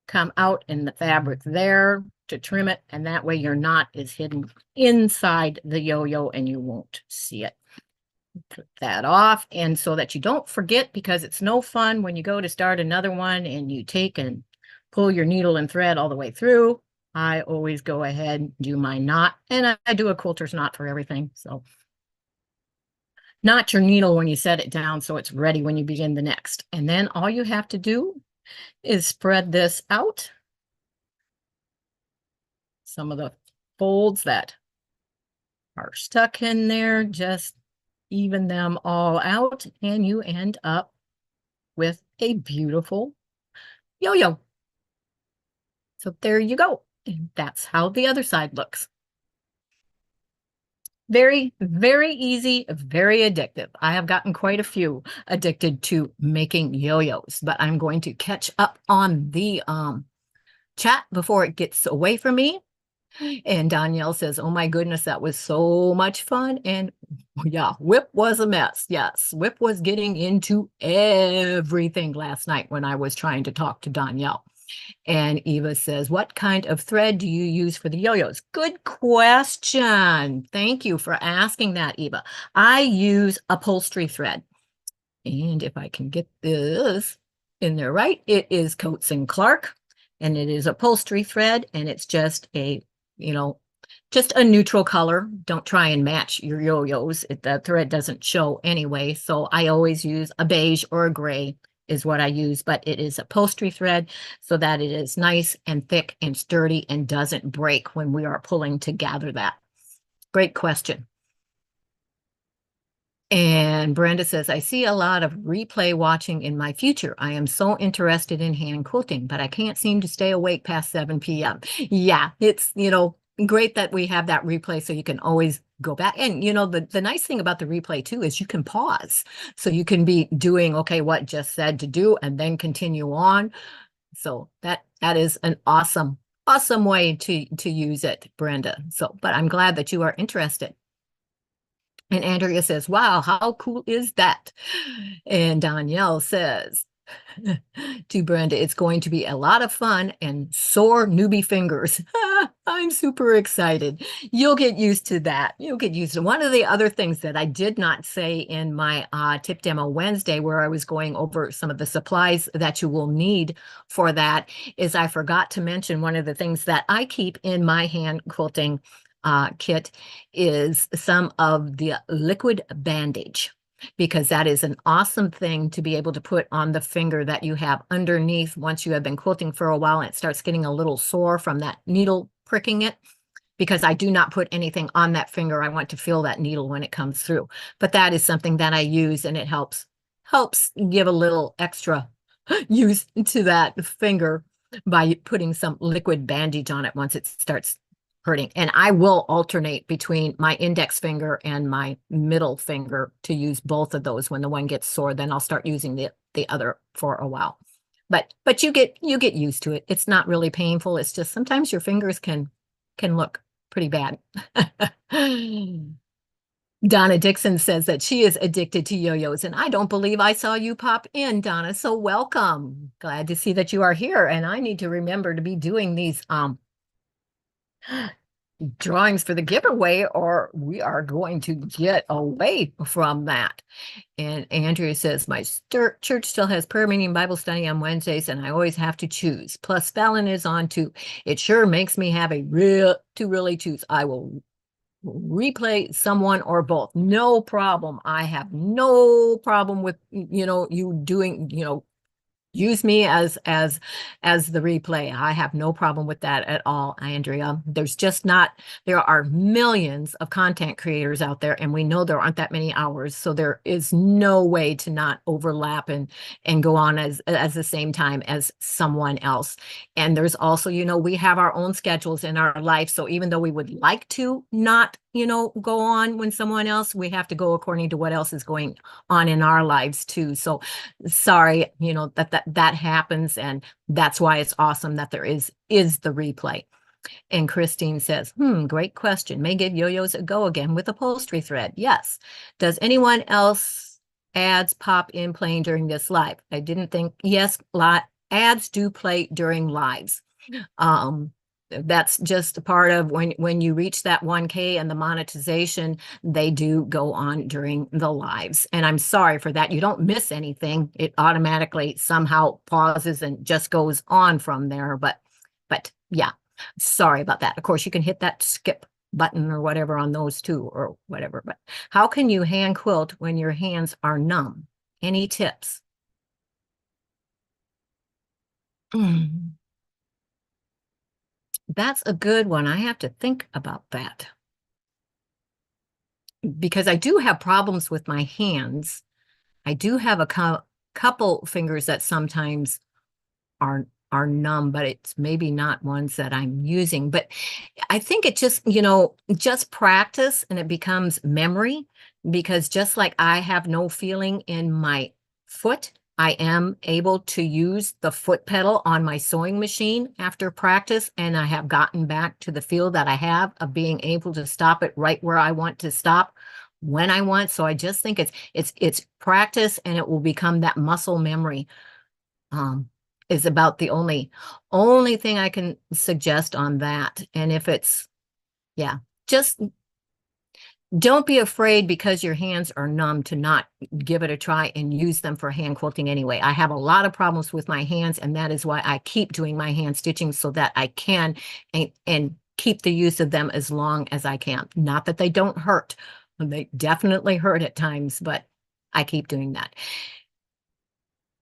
come out in the fabric there to trim it, and that way your knot is hidden inside the yo-yo and you won't see it. Put that off, and so that you don't forget, because it's no fun when you go to start another one and you take and pull your needle and thread all the way through. I always go ahead and do my knot, and I do a quilter's knot for everything. So knot your needle when you set it down so it's ready when you begin the next. And then all you have to do is spread this out. Some of the folds that are stuck in there, just even them all out, and you end up with a beautiful yo-yo. So there you go. And that's how the other side looks. Very, very easy, very addictive. I have gotten quite a few addicted to making yo-yos, but I'm going to catch up on the chat before it gets away from me. And Danielle says, oh my goodness, that was so much fun. And yeah, Whip was a mess. Yes, Whip was getting into everything last night when I was trying to talk to Danielle. And Eva says, what kind of thread do you use for the yo-yos? Good question. Thank you for asking that, Eva. I use upholstery thread. And if I can get this in there right, it is Coats and Clark, and it is upholstery thread, and it's just a, just a neutral color. Don't try and match your yo-yos. The thread doesn't show anyway. So I always use a beige or a gray is what I use, but it is upholstery thread so that it is nice and thick and sturdy and doesn't break when we are pulling to gather that. Great question. And Brenda says, I see a lot of replay watching in my future. I am so interested in hand quilting, but I can't seem to stay awake past 7 p.m. Yeah, it's, great that we have that replay so you can always go back. And, the nice thing about the replay too is you can pause. So you can be doing, okay, what just said to do, and then continue on. So that is an awesome way to use it, Brenda. So, but I'm glad that you are interested. And Andrea says, wow, how cool is that? And Danielle says to Brenda, it's going to be a lot of fun and sore newbie fingers. I'm super excited. You'll get used to that. You'll get used to one of the other things that I did not say in my tip demo Wednesday, where I was going over some of the supplies that you will need for that, is I forgot to mention one of the things that I keep in my hand quilting kit is some of the liquid bandage, because that is an awesome thing to be able to put on the finger that you have underneath once you have been quilting for a while and it starts getting a little sore from that needle pricking it, because I do not put anything on that finger. I want to feel that needle when it comes through. But that is something that I use, and it helps give a little extra use to that finger by putting some liquid bandage on it once it starts hurting. And I will alternate between my index finger and my middle finger to use both of those. When the one gets sore, then I'll start using the other for a while. But you get used to it. It's not really painful. It's just sometimes your fingers can look pretty bad. Donna Dixon says that she is addicted to yo-yos, and I don't believe I saw you pop in, Donna. So welcome. Glad to see that you are here. And I need to remember to be doing these drawings for the giveaway, or we are going to get away from that. And Andrea says, my church still has prayer meeting Bible study on Wednesdays, and I always have to choose. Plus, Fallon is on too. It sure makes me have to really choose. I will replay someone or both. No problem. I have no problem with, you doing, use me as the replay. I have no problem with that at all, Andrea. There are millions of content creators out there, and we know there aren't that many hours, so there is no way to not overlap and go on as the same time as someone else. And there's also, we have our own schedules in our life, so even though we would like to not go on when someone else, we have to go according to what else is going on in our lives too. So sorry, that happens, and that's why it's awesome that there is the replay. And Christine says, great question. May give yo-yos a go again with upholstery thread. Yes. Does anyone else ads pop in playing during this live? I didn't think, yes, ads do play during lives. That's just a part of when you reach that 1K and the monetization, they do go on during the lives. And I'm sorry for that. You don't miss anything. It automatically somehow pauses and just goes on from there. But yeah, sorry about that. Of course, you can hit that skip button or whatever on those too, or whatever. But how can you hand quilt when your hands are numb? Any tips? That's a good one. I have to think about that, because I do have problems with my hands. I do have a couple fingers that sometimes are numb, but it's maybe not ones that I'm using. But I think it just practice, and it becomes memory, because just like I have no feeling in my foot, I am able to use the foot pedal on my sewing machine after practice, and I have gotten back to the feel that I have of being able to stop it right where I want to stop when I want. So I just think it's practice, and it will become that muscle memory. Is about the only thing I can suggest on that. And if it's, just don't be afraid because your hands are numb to not give it a try and use them for hand quilting anyway. I have a lot of problems with my hands, and that is why I keep doing my hand stitching, so that I can and keep the use of them as long as I can. Not that they don't hurt. They definitely hurt at times, but I keep doing that.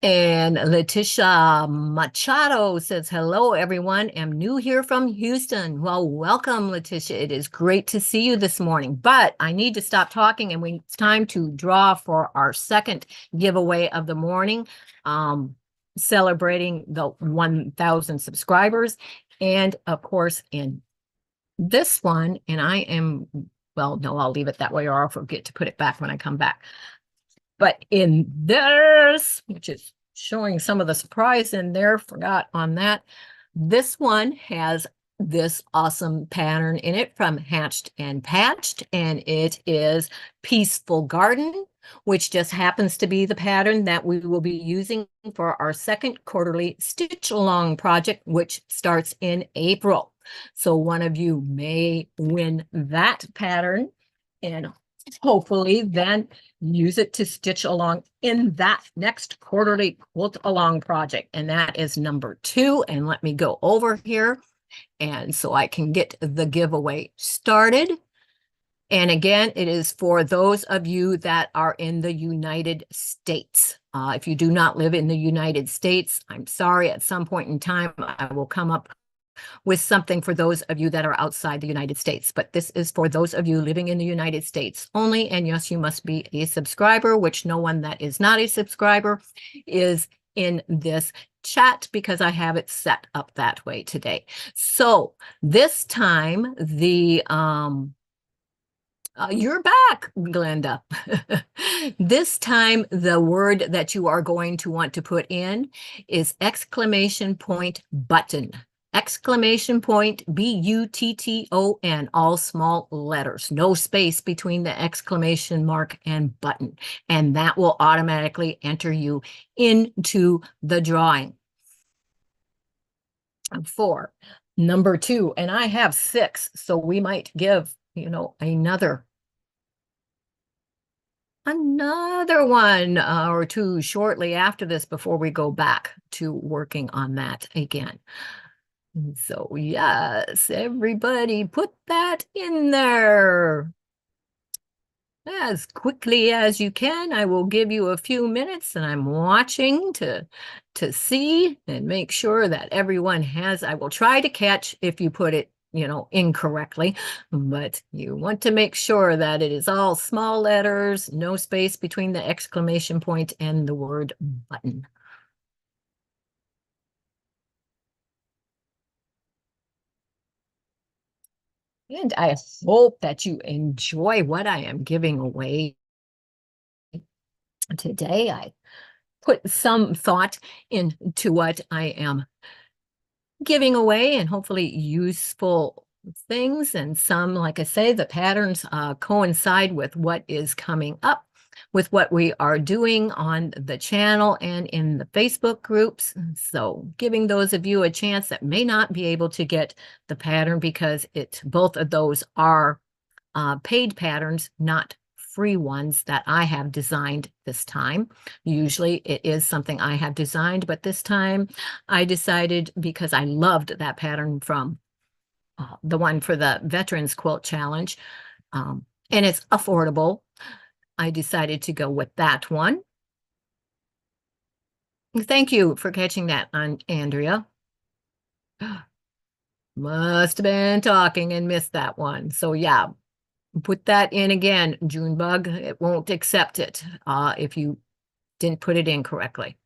And Letitia Machado says, hello, everyone. I'm new here from Houston. Well, welcome, Letitia. It is great to see you this morning. But I need to stop talking, and it's time to draw for our second giveaway of the morning, celebrating the 1,000 subscribers. And, of course, in this one, and I'll leave it that way, or I'll forget to put it back when I come back. But in this, which is showing some of the surprise in there, forgot on that. This one has this awesome pattern in it from Hatched and Patched, and it is Peaceful Garden, which just happens to be the pattern that we will be using for our second quarterly stitch along project, which starts in April. So one of you may win that pattern, and hopefully then use it to stitch along in that next quarterly quilt along project. And that is number 2. And let me go over here, and so I can get the giveaway started. And again, it is for those of you that are in the United States. If you do not live in the United States, I'm sorry, at some point in time, I will come up with something for those of you that are outside the United States. But this is for those of you living in the United States only. And yes, you must be a subscriber, which no one that is not a subscriber is in this chat because I have it set up that way today. So this time you're back, Glenda. This time, the word that you are going to want to put in is exclamation point button. Exclamation point, B-U-T-T-O-N, all small letters, no space between the exclamation mark and button. And that will automatically enter you into the drawing. 4. Number 2, and I have 6, so we might give, another one or two shortly after this before we go back to working on that again. So yes, everybody put that in there as quickly as you can. I will give you a few minutes, and I'm watching to see and make sure that everyone has. I will try to catch if you put it incorrectly, but you want to make sure that it is all small letters, no space between the exclamation point and the word button. And I hope that you enjoy what I am giving away today. I put some thought into what I am giving away, and hopefully useful things. And some, like I say, the patterns coincide with what is coming up, with what we are doing on the channel and in the Facebook groups. So giving those of you a chance that may not be able to get the pattern, because both of those are paid patterns, not free ones that I have designed this time. Usually it is something I have designed, but this time I decided, because I loved that pattern from the one for the Veterans Quilt Challenge, and it's affordable, I decided to go with that one. Thank you for catching that on Andrea. Must have been talking and missed that one. So yeah, put that in again, Junebug. It won't accept it if you didn't put it in correctly.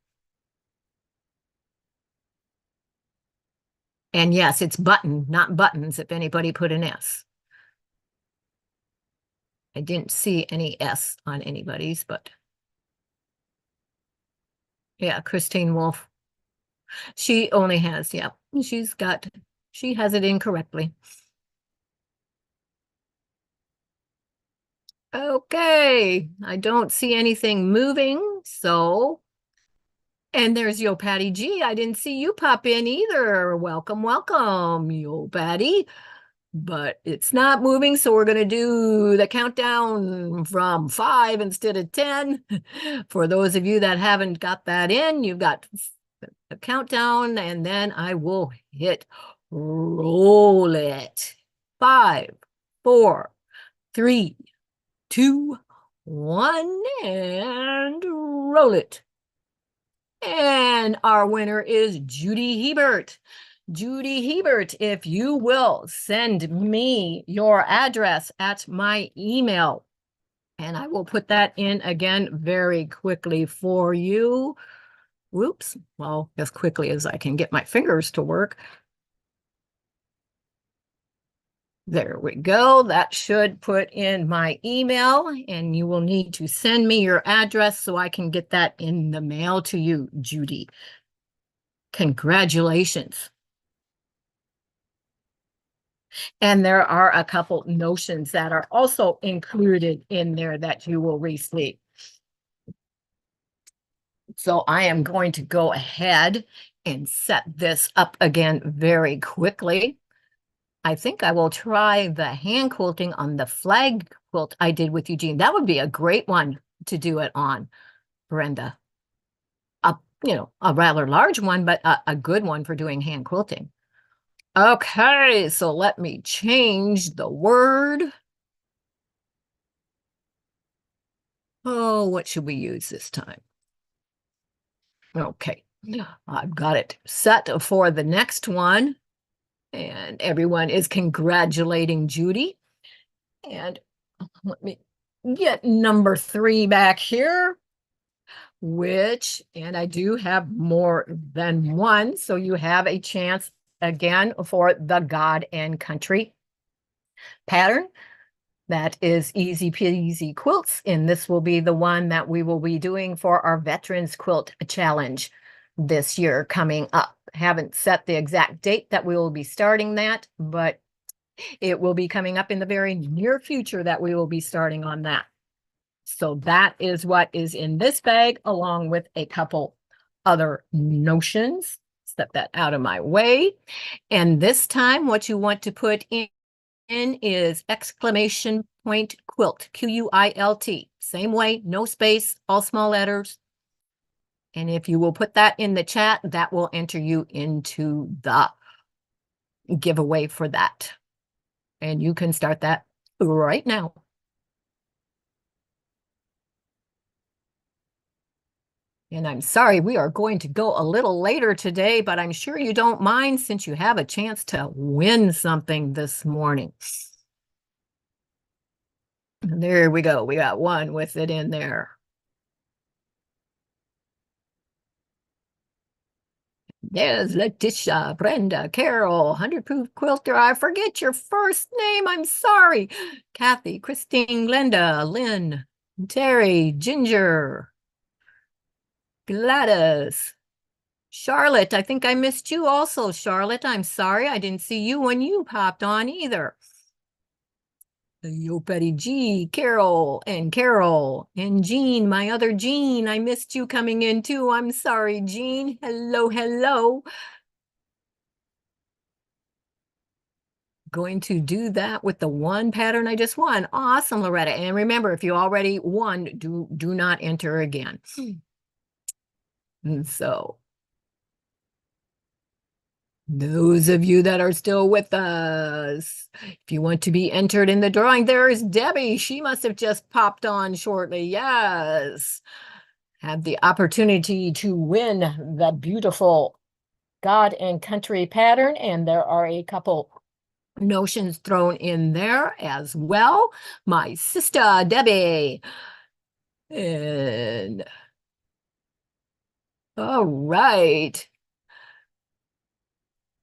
And yes, it's button, not buttons, if anybody put an S. I didn't see any S on anybody's, but yeah, Christine Wolf. She only has, yeah, she has it incorrectly. Okay, I don't see anything moving, so. And there's Yo Patty G. I didn't see you pop in either. Welcome, welcome, Yo Patty. But it's not moving, so we're going to do the countdown from 5 instead of 10. For those of you that haven't got that in, you've got a countdown, and then I will hit roll it. 5, 4, 3, 2, 1, and roll it. And our winner is Judy Hebert. Judy Hebert, if you will send me your address at my email, and I will put that in again very quickly for you. Whoops, well, as quickly as I can get my fingers to work. There we go. That should put in my email, and you will need to send me your address so I can get that in the mail to you, Judy. Congratulations. And there are a couple notions that are also included in there that you will receive. So I am going to go ahead and set this up again very quickly. I think I will try the hand quilting on the flag quilt I did with Eugene. That would be a great one to do it on, Brenda. A rather large one, but a good one for doing hand quilting. Okay, so let me change the word. Oh, what should we use this time? Okay, I've got it set for the next one. And everyone is congratulating Judy. And let me get number 3 back here. and I do have more than one, so you have a chance again for the God and Country pattern. That is Easy Peasy Quilts, and this will be the one that we will be doing for our Veterans Quilt Challenge this year coming up. Haven't set the exact date that we will be starting that, but it will be coming up in the very near future that we will be starting on that. So that is what is in this bag, along with a couple other notions. Step that out of my way. And this time, what you want to put in is exclamation point quilt, Q-U-I-L-T. Same way, no space, all small letters. And if you will put that in the chat, that will enter you into the giveaway for that. And you can start that right now. And I'm sorry, we are going to go a little later today, but I'm sure you don't mind since you have a chance to win something this morning. There we go. We got one with it in there. There's Letitia, Brenda, Carol, 100 Proof Quilter. I forget your first name. I'm sorry. Kathy, Christine, Glenda, Lynn, Terry, Ginger, Gladys, Charlotte. I think I missed you also, Charlotte. I'm sorry. I didn't see you when you popped on either. Yo, Betty G, Carol, and Jean, my other Jean. I missed you coming in too. I'm sorry, Jean. Hello, hello. Going to do that with the one pattern I just won. Awesome, Loretta. And remember, if you already won, do not enter again. And so those of you that are still with us, if you want to be entered in the drawing, there is Debbie. She must have just popped on shortly. Yes. Have the opportunity to win the beautiful God and Country pattern. And there are a couple notions thrown in there as well. My sister, Debbie. And all right.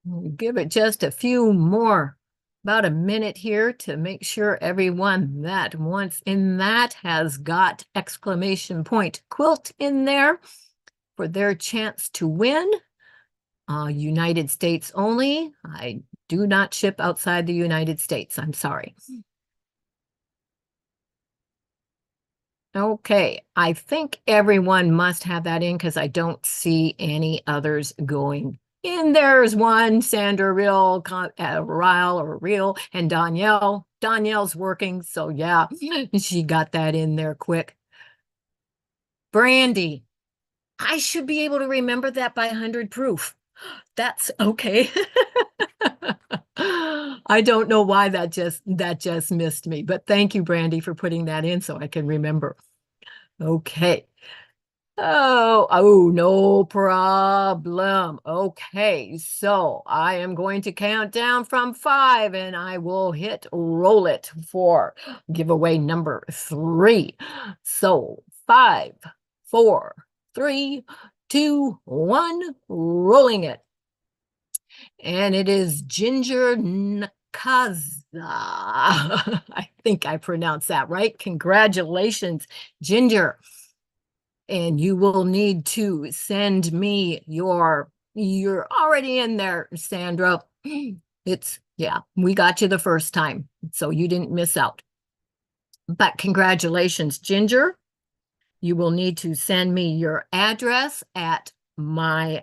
We'll give it just a few more, about a minute here to make sure everyone that wants in that has got exclamation point quilt in there for their chance to win. United States only. I do not ship outside the United States. I'm sorry. Okay, I think everyone must have that in because I don't see any others going in. There's one, Sandra Real, Ryle or Real, and Danielle. Danielle's working, so yeah, she got that in there quick. Brandy, I should be able to remember that by 100 proof. That's okay. I don't know why that just missed me, but thank you, Brandy, for putting that in so I can remember. Okay. Oh, no problem. Okay, so I am going to count down from 5 and I will hit roll it for giveaway number 3. So 5, 4, 3, 2, 1, rolling it. And it is Ginger Nkaza. I think I pronounced that right. Congratulations, Ginger. And you will need to send me you're already in there, Sandra. Yeah, we got you the first time, so you didn't miss out. But congratulations, Ginger. You will need to send me your address at my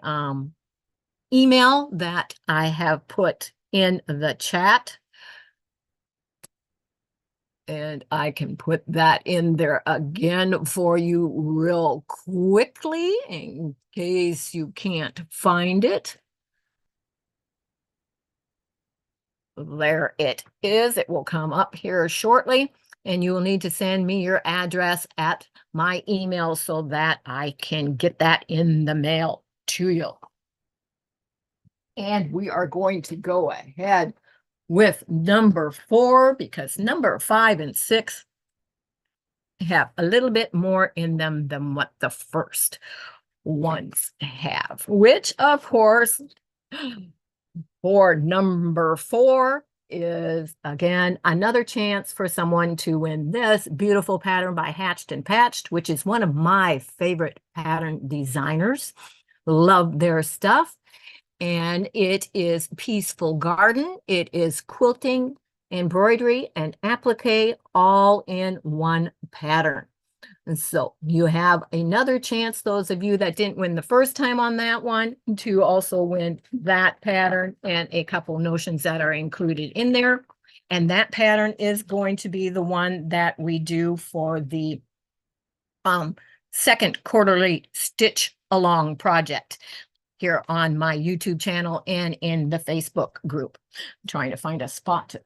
email that I have put in the chat. And I can put that in there again for you real quickly in case you can't find it. There it is. It will come up here shortly. And you will need to send me your address at my email so that I can get that in the mail to you. And we are going to go ahead with number 4 because number 5 and 6 have a little bit more in them than what the first ones have, which of course for number 4 is again another chance for someone to win this beautiful pattern by Hatched and Patched, which is one of my favorite pattern designers. Love their stuff. And it is Peaceful Garden. It is quilting, embroidery, and applique all in one pattern. And so you have another chance, those of you that didn't win the first time on that one, to also win that pattern and a couple notions that are included in there. And that pattern is going to be the one that we do for the second quarterly stitch along project here on my YouTube channel and in the Facebook group. I'm trying to find a spot to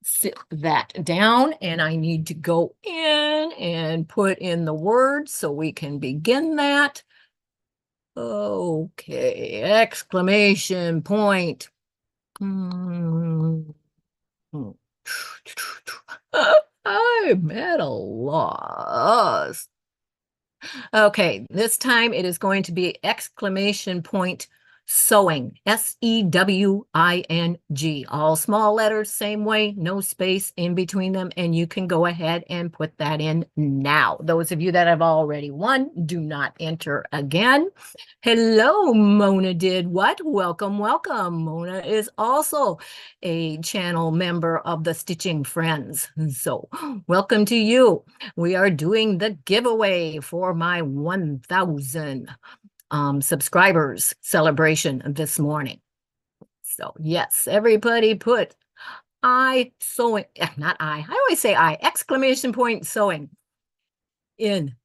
sit that down, and I need to go in and put in the words so we can begin that. Okay, exclamation point. I'm at a loss. Okay, this time it is going to be exclamation point sewing, SEWING, all small letters, same way, no space in between them, and you can go ahead and put that in now. Those of you that have already won, do not enter again. Hello, Mona did what? Welcome, welcome. Mona is also a channel member of the Stitching Friends, so welcome to you. We are doing the giveaway for my 1,000 subscribers celebration this morning. So yes, everybody put sewing, not I always say exclamation point sewing in.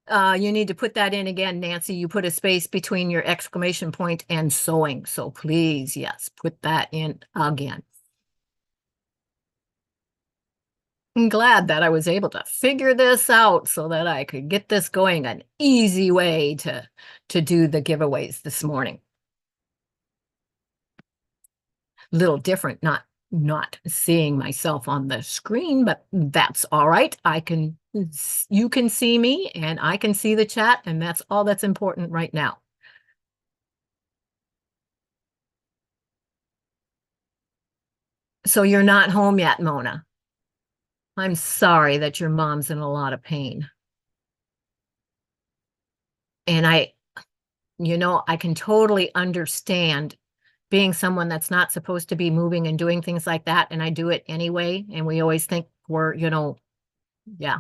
You need to put that in again, Nancy. You put a space between your exclamation point and sewing. So please, yes, put that in again. I'm glad that I was able to figure this out so that I could get this going, an easy way to do the giveaways this morning. A little different, not seeing myself on the screen, but that's all right. You can see me and I can see the chat, and that's all that's important right now. So you're not home yet, Mona. I'm sorry that your mom's in a lot of pain. And I can totally understand being someone that's not supposed to be moving and doing things like that, and I do it anyway, and we always think we're, yeah,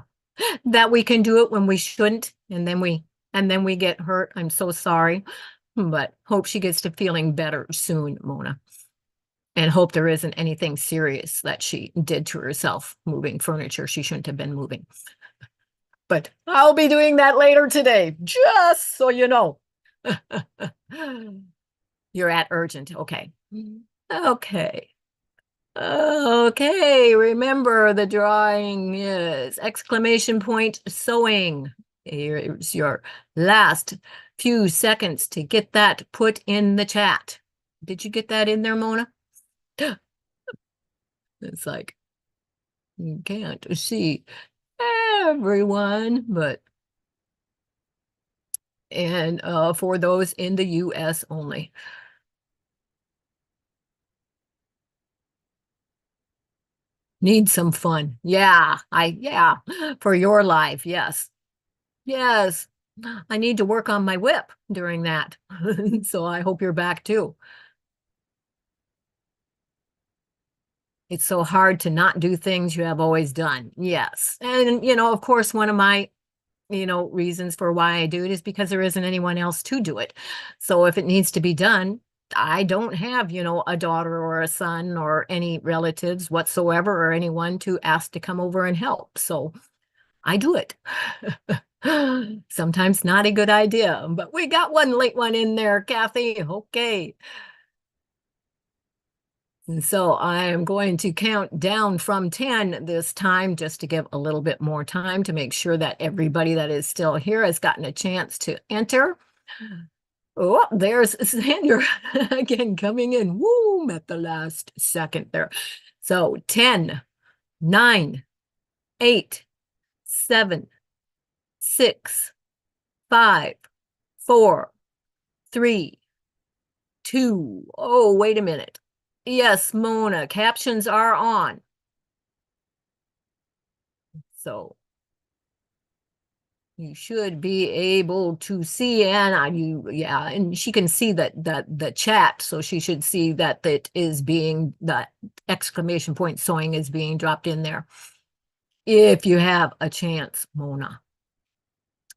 that we can do it when we shouldn't, and then we get hurt. I'm so sorry, but hope she gets to feeling better soon, Mona. And hope there isn't anything serious that she did to herself moving furniture she shouldn't have been moving. But I'll be doing that later today, just so you know. You're at urgent. Okay. Okay. Okay. Remember, the drawing is exclamation point sewing. Here's your last few seconds to get that put in the chat. Did you get that in there, Mona? It's like you can't see everyone, but for those in the US only. Need some fun. Yeah, for your life. Yes. Yes. I need to work on my whip during that. So I hope you're back too. It's so hard to not do things you have always done. Yes. And, of course, one of my, reasons for why I do it is because there isn't anyone else to do it. So if it needs to be done, I don't have, a daughter or a son or any relatives whatsoever or anyone to ask to come over and help. So I do it. Sometimes not a good idea, but we got one late one in there, Kathy. Okay. And so I am going to count down from 10 this time, just to give a little bit more time to make sure that everybody that is still here has gotten a chance to enter. Oh, there's Sandra again coming in. Woo, at the last second there. So 10, 9, 8, 7, 6, 5, 4, 3, 2. Oh, wait a minute. Yes, Mona, captions are on. So you should be able to see, and yeah, and she can see that the chat, so she should see that that exclamation point sewing is being dropped in there. If you have a chance, Mona.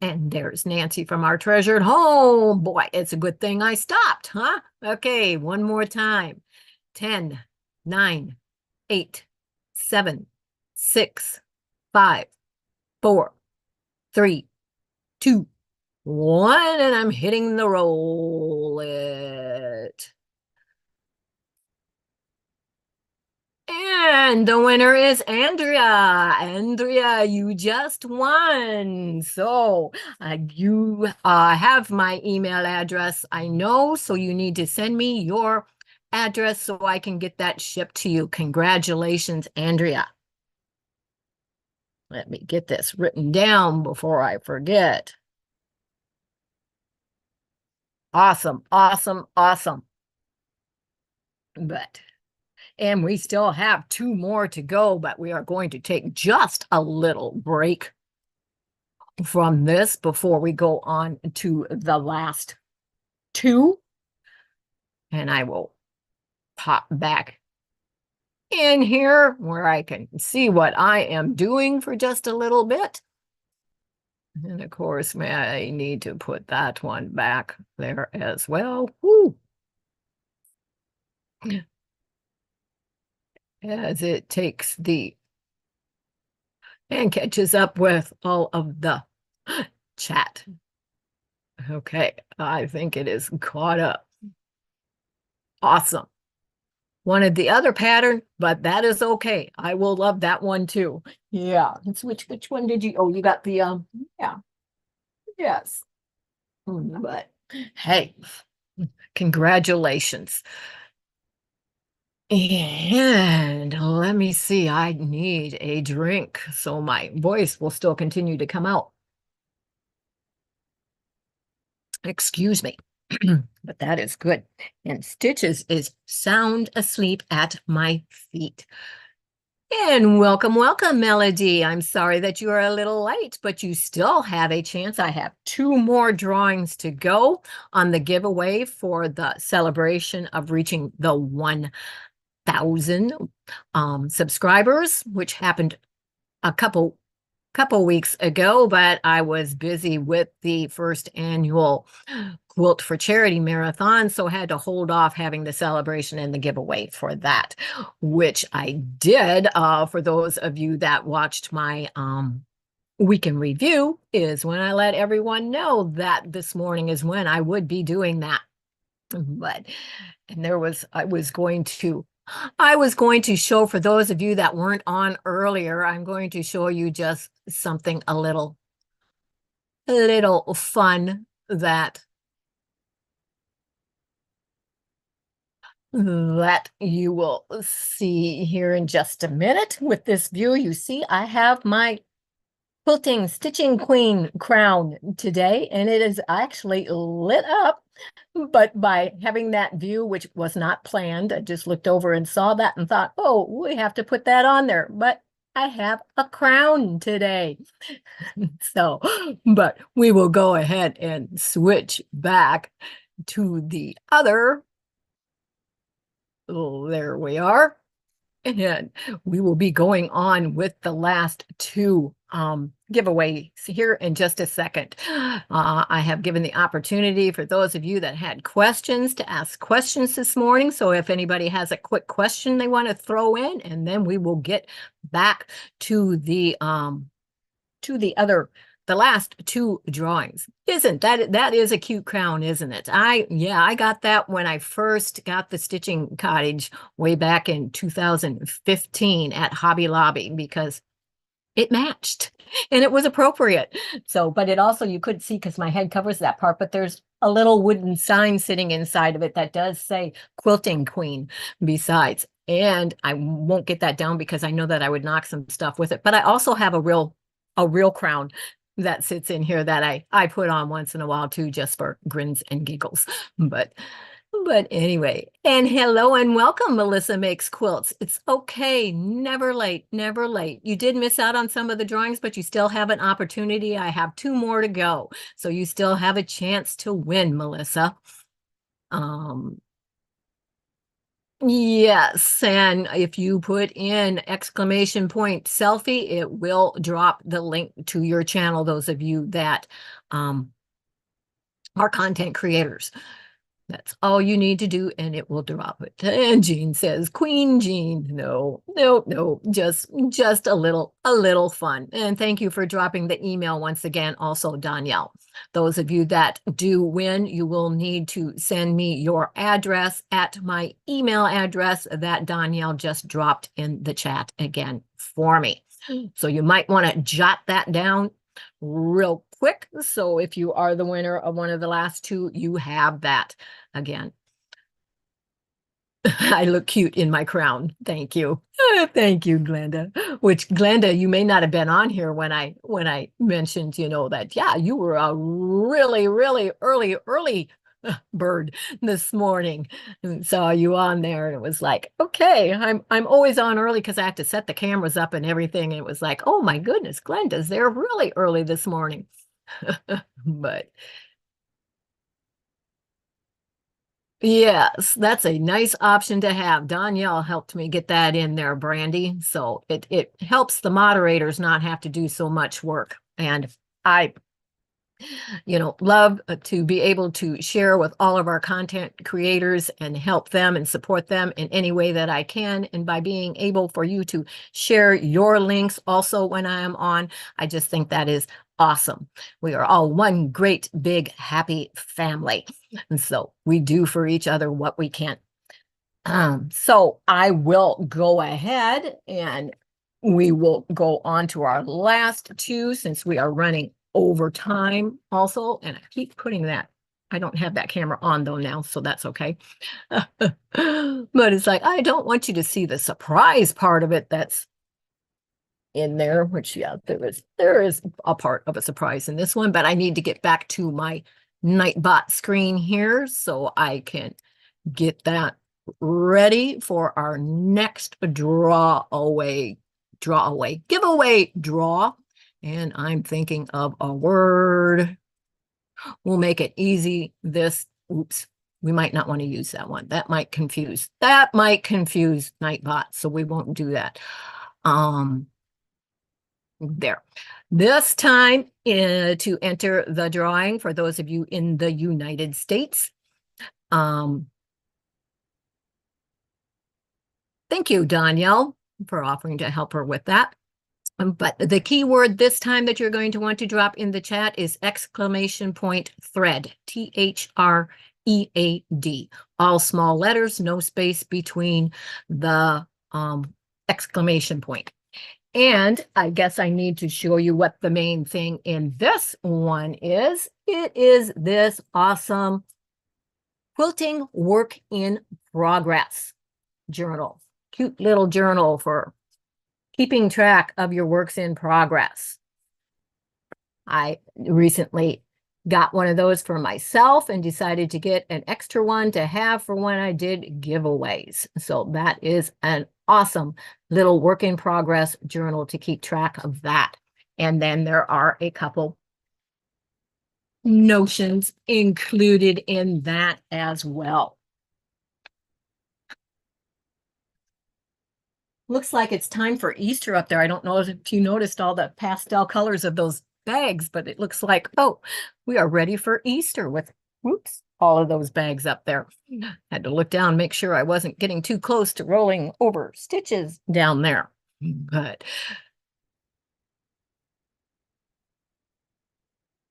And there's Nancy from our treasured home. Boy, it's a good thing I stopped, huh? Okay, one more time. 10, 9, 8, 7, 6, 5, 4, 3, 2, 1, and I'm hitting the roll it. And the winner is Andrea. Andrea, you just won. So you have my email address, I know, so you need to send me your address so I can get that shipped to you. Congratulations, Andrea. Let me get this written down before I forget. Awesome, awesome, awesome. And we still have 2 more to go, but we are going to take just a little break from this before we go on to the last 2. And I will pop back in here where I can see what I am doing for just a little bit. And of course, I need to put that one back there as well. Woo. As it takes and catches up with all of the chat. Okay, I think it is caught up. Awesome. Wanted the other pattern, but that is okay. I will love that one too. Yeah. Which one did you? Oh, you got the yeah. Yes. But hey, congratulations. And let me see, I need a drink so my voice will still continue to come out. Excuse me. But that is good. And Stitches is sound asleep at my feet. And welcome, welcome, Melody. I'm sorry that you are a little late, but you still have a chance. I have 2 more drawings to go on the giveaway for the celebration of reaching the 1,000 subscribers, which happened a couple weeks ago, but I was busy with the first annual Quilt for Charity Marathon, so had to hold off having the celebration and the giveaway for that, which I did. For those of you that watched my week in review, is when I let everyone know that this morning is when I would be doing that. But I was going to show, for those of you that weren't on earlier, I'm going to show you just something a little fun that you will see here in just a minute. With this view, you see I have my quilting stitching queen crown today, and it is actually lit up. But by having that view, which was not planned, I just looked over and saw that and thought, oh, we have to put that on there. But I have a crown today. So, but we will go ahead and switch back to the other. Oh, there we are. And we will be going on with the last 2 giveaways here in just a second. I have given the opportunity for those of you that had questions to ask questions this morning. So if anybody has a quick question they want to throw in, and then we will get back to the last 2 drawings. That is a cute crown, isn't it? I got that when I first got the Stitching Cottage way back in 2015 at Hobby Lobby, because it matched and it was appropriate. So, but it also, you could see, because my head covers that part, but there's a little wooden sign sitting inside of it that does say Quilting Queen besides. And I won't get that down because I know that I would knock some stuff with it. But I also have a real crown that sits in here that I put on once in a while too, just for grins and giggles. But anyway, and hello and welcome, Melissa Makes Quilts. It's okay, never late, never late. You did miss out on some of the drawings, but you still have an opportunity. I have 2 more to go, so you still have a chance to win, Melissa. Um, yes, and if you put in exclamation point selfie, it will drop the link to your channel, those of you that are content creators. That's all you need to do, and it will drop it. And Jean says, Queen Jean, no, no, no, just a little fun. And thank you for dropping the email once again, also, Danielle. Those of you that do win, you will need to send me your address at my email address that Danielle just dropped in the chat again for me. So you might want to jot that down real quick. So if you are the winner of one of the last 2, you have that again. I look cute in my crown. Thank you. Thank you, Glenda. Which, Glenda, you may not have been on here when I mentioned, that, yeah, you were a really, really early bird this morning. And saw you on there, and it was like, okay, I'm always on early because I have to set the cameras up and everything. And it was like, oh my goodness, Glenda's there really early this morning. But yes, that's a nice option to have. Danielle helped me get that in there, Brandy. So it helps the moderators not have to do so much work. And I love to be able to share with all of our content creators and help them and support them in any way that I can. And by being able for you to share your links also when I am on, I just think that is awesome. We are all one great, big, happy family. And so we do for each other what we can. So I will go ahead and we will go on to our last 2 since we are running over time also. And I keep putting that. I don't have that camera on though now, so that's okay. But it's like, I don't want you to see the surprise part of it that's in there, which, yeah, there is a part of a surprise in this one, but I need to get back to my Nightbot screen here so I can get that ready for our next giveaway draw. And I'm thinking of a word. We'll make it easy. Oops, we might not want to use that one. That might confuse Nightbot, so we won't do that. There. This time to enter the drawing for those of you in the United States. Thank you, Danielle, for offering to help her with that. But the key word this time that you're going to want to drop in the chat is exclamation point thread, THREAD. All small letters, no space between the exclamation point. And I guess I need to show you what the main thing in this one is. It is this awesome quilting work in progress journal. Cute little journal for keeping track of your works in progress. I recently got one of those for myself and decided to get an extra one to have for when I did giveaways. So that is an awesome little work in progress journal to keep track of that. And then there are a couple notions included in that as well. Looks like it's time for Easter up there. I don't know if you noticed all the pastel colors of those bags, but it looks like, oh, we are ready for Easter with, whoops, all of those bags up there. Had to look down, make sure I wasn't getting too close to rolling over stitches down there. But,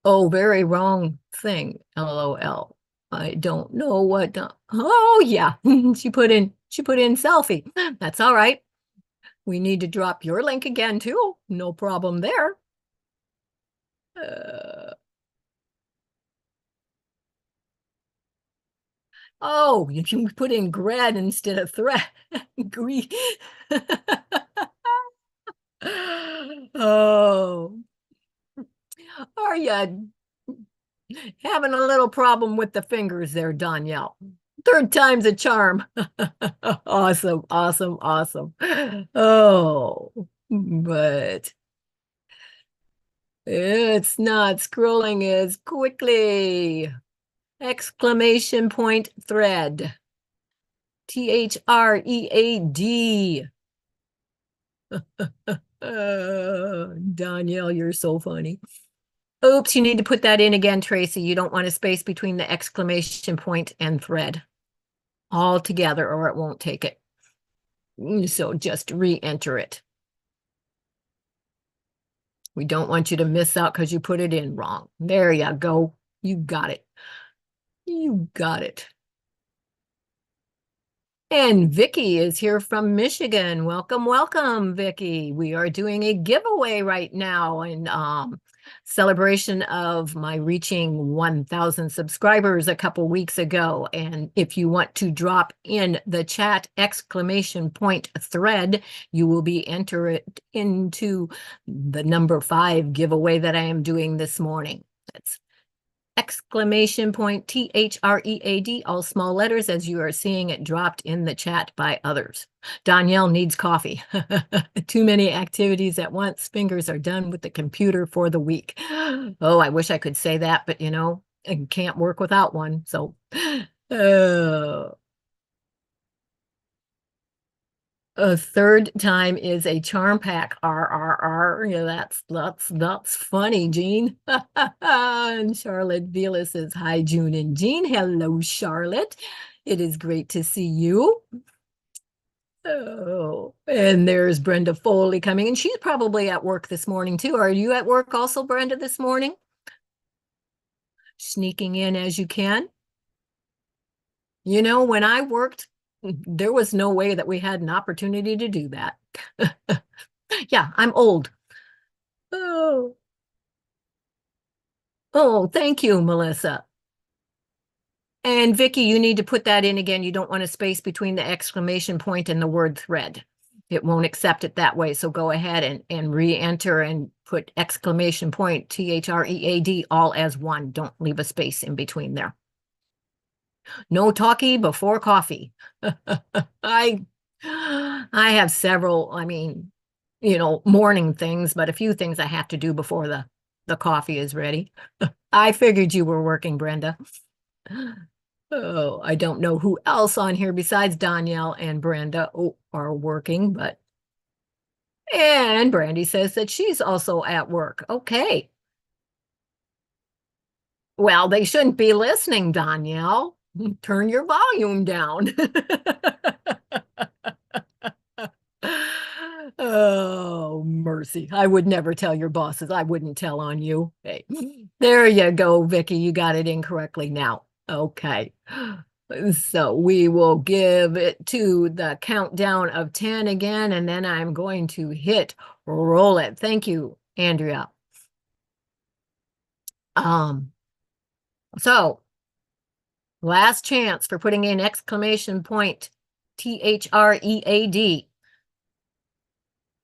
oh, very wrong thing, LOL. I don't know what, oh yeah, she put in selfie. That's all right. We need to drop your link again too. No problem there. Oh, you can put in grad instead of thread. Green. Oh. Are you having a little problem with the fingers there, Danielle? Third time's a charm. Awesome, awesome, awesome. Oh, but it's not scrolling as quickly. Exclamation point thread. THREAD. Danielle, you're so funny. Oops, you need to put that in again, Tracy. You don't want a space between the exclamation point and thread all together, or it won't take it. So just re-enter it. We don't want you to miss out because you put it in wrong. There you go. You got it. You got it. And Vicky is here from Michigan. Welcome, welcome, Vicky. We are doing a giveaway right now in celebration of my reaching 1,000 subscribers a couple weeks ago. And if you want to drop in the chat exclamation point thread, you will be entered into the number 5 giveaway that I am doing this morning. That's exclamation point THREAD, all small letters, as you are seeing it dropped in the chat by others. Danielle needs coffee. Too many activities at once. Fingers are done with the computer for the week. Oh, I wish I could say that, but you know, I can't work without one. So, a third time is a charm pack. R. Yeah, that's funny, Jean. And Charlotte Vila says, hi, June and Jean. Hello, Charlotte. It is great to see you. Oh, and there's Brenda Foley coming in. She's probably at work this morning, too. Are you at work also, Brenda, this morning? Sneaking in as you can. You know, when I worked, there was no way that we had an opportunity to do that. Yeah, I'm old. Oh, oh, thank you, Melissa. And Vicky, you need to put that in again. You don't want a space between the exclamation point and the word thread. It won't accept it that way. So go ahead and re-enter and put exclamation point THREAD all as one. Don't leave a space in between there. No talkie before coffee. I have several, I mean, you know, morning things, but a few things I have to do before the coffee is ready. I figured you were working, Brenda. Oh, I don't know who else on here besides Danielle and Brenda are working, but and Brandy says that she's also at work. Okay. Well, they shouldn't be listening, Danielle. Turn your volume down. Oh, mercy. I would never tell your bosses. I wouldn't tell on you. Hey, there you go, Vicky. You got it incorrectly now. Okay. So we will give it to the countdown of 10 again, and then I'm going to hit roll it. Thank you, Andrea. So last chance for putting in exclamation point THREAD.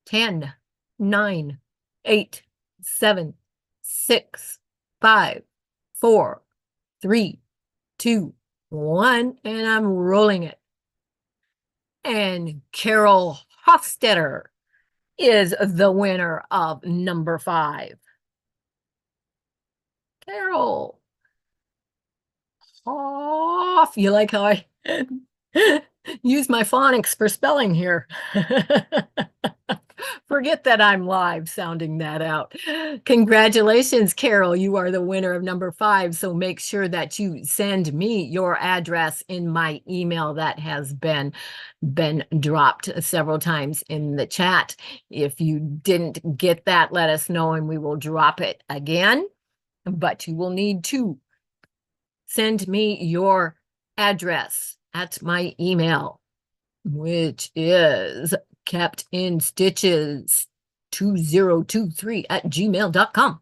10, 9, 8, 7, 6, 5, 4, 3, 2, 1, and I'm rolling it. And Carol Hofstetter is the winner of number 5. Carol Hoff, you like how I use my phonics for spelling here? Forget that I'm live sounding that out. Congratulations, Carol. You are the winner of number 5. So make sure that you send me your address in my email that has been dropped several times in the chat. If you didn't get that, let us know and we will drop it again. But you will need to send me your address at my email, which is keptinstitches2023@gmail.com.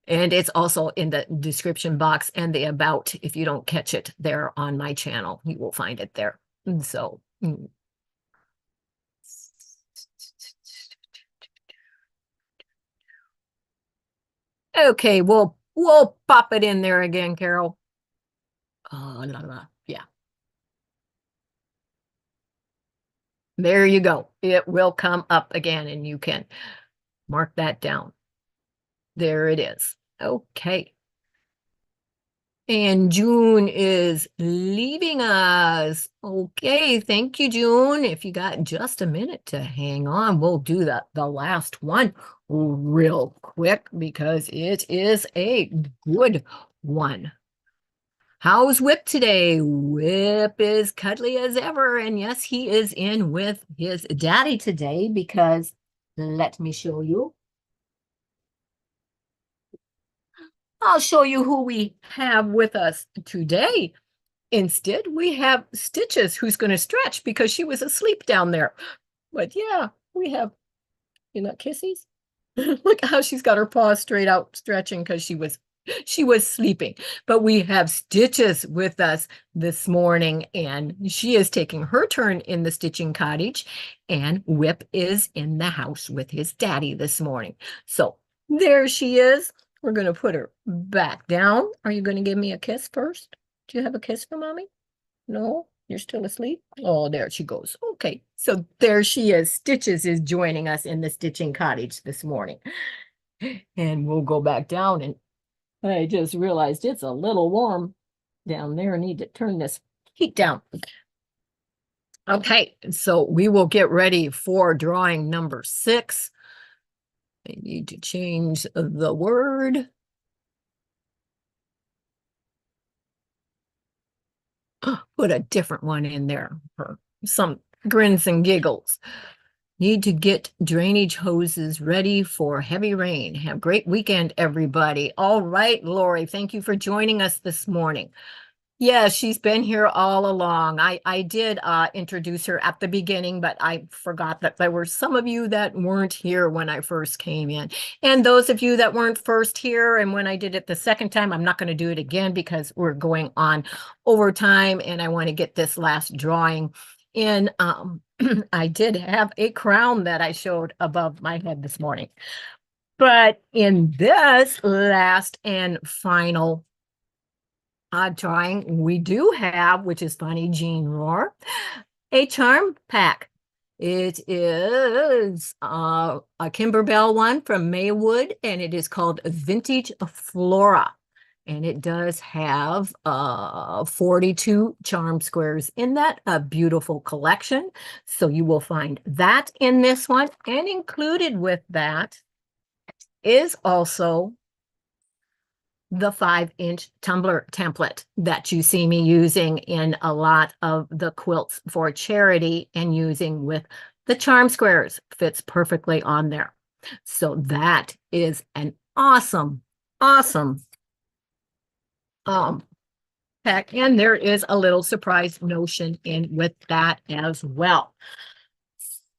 And it's also in the description box and the about. If you don't catch it there on my channel, you will find it there. And so Okay, we'll pop it in there again, Carol. La, la. Yeah, there you go. It will come up again, and you can mark that down. There it is. Okay. And June is leaving us. Okay, thank you, June. If you got just a minute to hang on, we'll do the last one real quick because it is a good one. How's Whip today? Whip is cuddly as ever, and yes, he is in with his daddy today because let me show you. I'll show you who we have with us today. Instead, we have Stitches, who's going to stretch because she was asleep down there. But yeah, we have, you know, Kissies. Look how she's got her paws straight out stretching because she was sleeping. But we have Stitches with us this morning, and she is taking her turn in the stitching cottage, and Whip is in the house with his daddy this morning. So there she is. We're going to put her back down. Are you going to give me a kiss first? Do you have a kiss for mommy? No, you're still asleep? Oh, there she goes. Okay, so there she is. Stitches is joining us in the stitching cottage this morning. And we'll go back down, and I just realized it's a little warm down there. I need to turn this heat down. Okay, so we will get ready for drawing number 6. I need to change the word. Put a different one in there for some grins and giggles. Need to get drainage hoses ready for heavy rain. Have a great weekend, everybody. All right, Lori, thank you for joining us this morning. Yeah, she's been here all along. I did introduce her at the beginning, but I forgot that there were some of you that weren't here when I first came in. And those of you that weren't first here and when I did it the second time, I'm not going to do it again because we're going on overtime and I want to get this last drawing in. I did have a crown that I showed above my head this morning. But in this last and final drawing, we do have, which is funny, Jean Roar, a charm pack. It is a Kimberbell one from Maywood, and it is called Vintage Flora. And it does have 42 charm squares in that, a beautiful collection. So you will find that in this one. And included with that is also the 5-inch tumbler template that you see me using in a lot of the quilts for charity and using with the charm squares. Fits perfectly on there. So that is an awesome pack. And there is a little surprise notion in with that as well.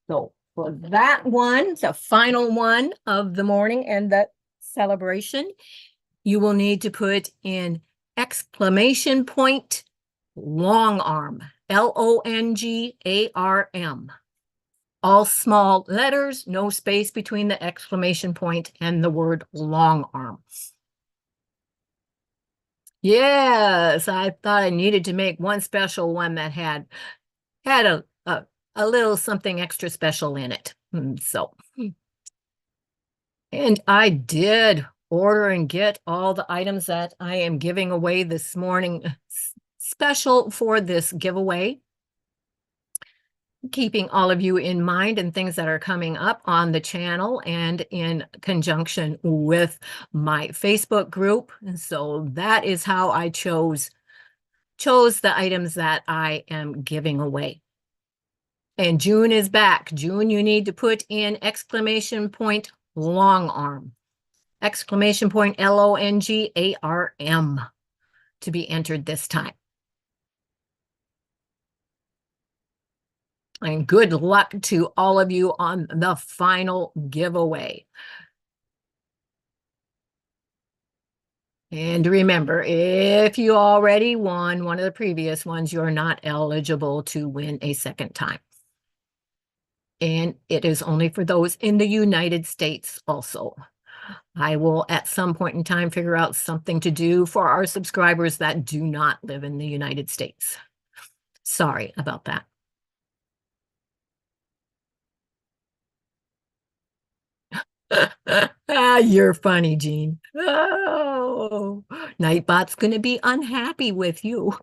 So for that one, the final one of the morning and the celebration, you will need to put in exclamation point long arm, LONGARM. All small letters, no space between the exclamation point and the word long arm. Yes, I thought I needed to make one special one that had a little something extra special in it. And I did order and get all the items that I am giving away this morning, special for this giveaway, keeping all of you in mind and things that are coming up on the channel and in conjunction with my Facebook group. And so that is how I chose the items that I am giving away. And June is back. June, you need to put in exclamation point long arm. Exclamation point LONGARM to be entered this time. And good luck to all of you on the final giveaway. And remember, if you already won one of the previous ones, you're not eligible to win a second time. And it is only for those in the United States also. I will at some point in time figure out something to do for our subscribers that do not live in the United States. Sorry about that. You're funny, Jean. Oh, Nightbot's going to be unhappy with you.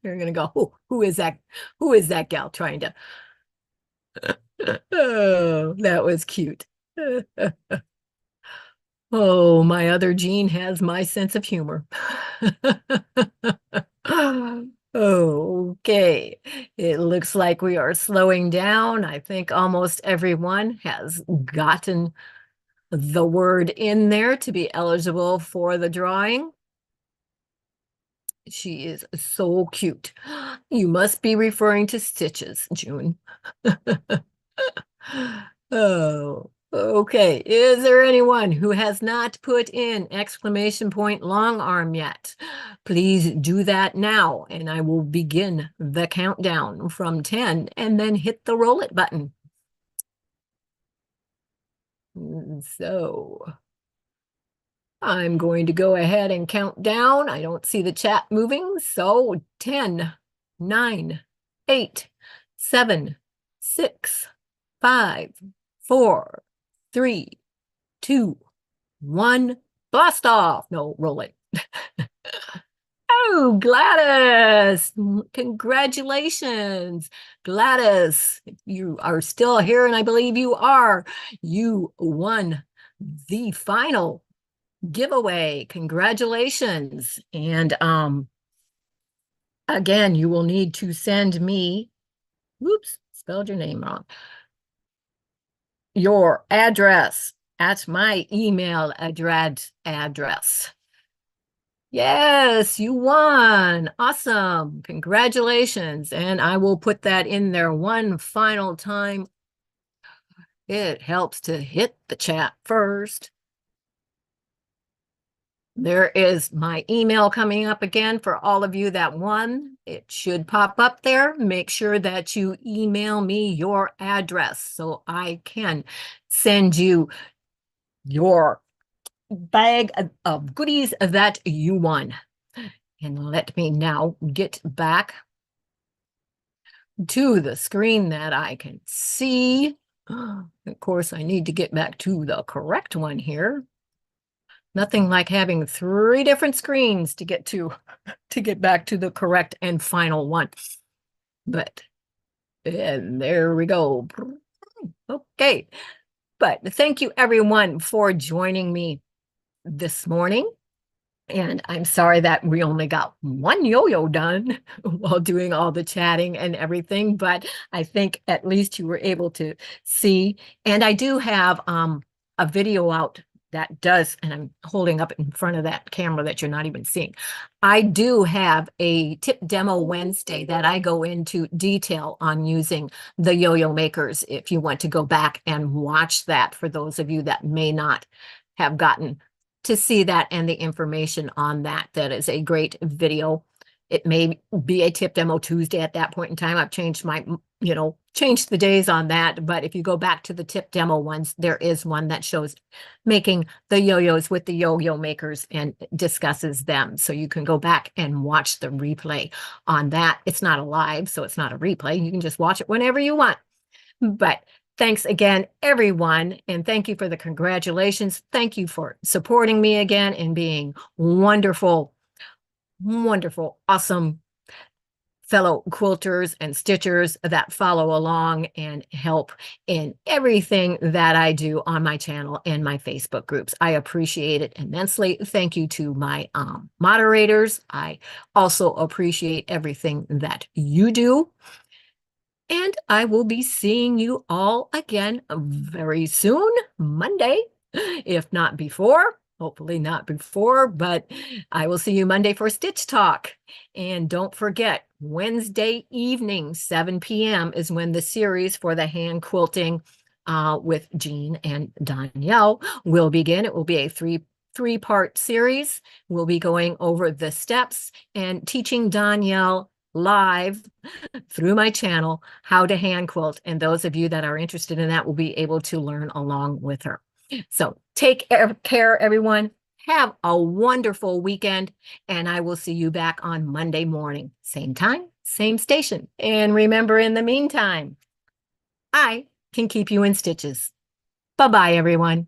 You're going to go, who is that? Who is that gal trying to? Oh, that was cute. Oh, my other Jean has my sense of humor. Okay, it looks like we are slowing down. I think almost everyone has gotten the word in there to be eligible for the drawing. She is so cute. You must be referring to Stitches, June. Oh, okay. Is there anyone who has not put in exclamation point long arm yet? Please do that now, and I will begin the countdown from 10 and then hit the roll it button. So I'm going to go ahead and count down. I don't see the chat moving. So 10, 9, 8, 7, 6, 5, 4, 3, 2, 1. Blast off. No, roll it. Oh, Gladys. Congratulations. Gladys, you are still here, and I believe you are. You won the final giveaway. Congratulations. And again, you will need to send me, whoops, spelled your name wrong, your address at my email address. Yes, you won. Awesome. Congratulations. And I will put that in there one final time. It helps to hit the chat first. There is my email coming up again for all of you that won. It should pop up there. Make sure that you email me your address so I can send you your bag of goodies that you won. And let me now get back to the screen that I can see. Of course, I need to get back to the correct one here. Nothing like having 3 different screens to get back to the correct and final one. But and there we go. Okay. But thank you everyone for joining me this morning. And I'm sorry that we only got one yo-yo done while doing all the chatting and everything, but I think at least you were able to see. And I do have a video out that does, and I'm holding up in front of that camera that you're not even seeing. I do have a tip demo Wednesday that I go into detail on using the yo-yo makers if you want to go back and watch that, for those of you that may not have gotten to see that and the information on that. That is a great video. It may be a tip demo Tuesday at that point in time. I've changed my, changed the days on that. But if you go back to the tip demo ones, there is one that shows making the yo-yos with the yo-yo makers and discusses them. So you can go back and watch the replay on that. It's not a live, so it's not a replay. You can just watch it whenever you want. But thanks again, everyone, and thank you for the congratulations. Thank you for supporting me again and being wonderful, wonderful, awesome fellow quilters and stitchers that follow along and help in everything that I do on my channel and my Facebook groups. I appreciate it immensely. Thank you to my moderators. I also appreciate everything that you do. And I will be seeing you all again very soon, Monday, if not before. Hopefully not before, but I will see you Monday for Stitch Talk. And don't forget, Wednesday evening, 7 p.m. is when the series for the hand quilting with Jean and Danielle will begin. It will be a three-part series. We'll be going over the steps and teaching Danielle live through my channel how to hand quilt, and those of you that are interested in that will be able to learn along with her. So take care, everyone. Have a wonderful weekend, and I will see you back on Monday morning. Same time, same station. And remember, in the meantime, I can keep you in stitches. Bye-bye, everyone.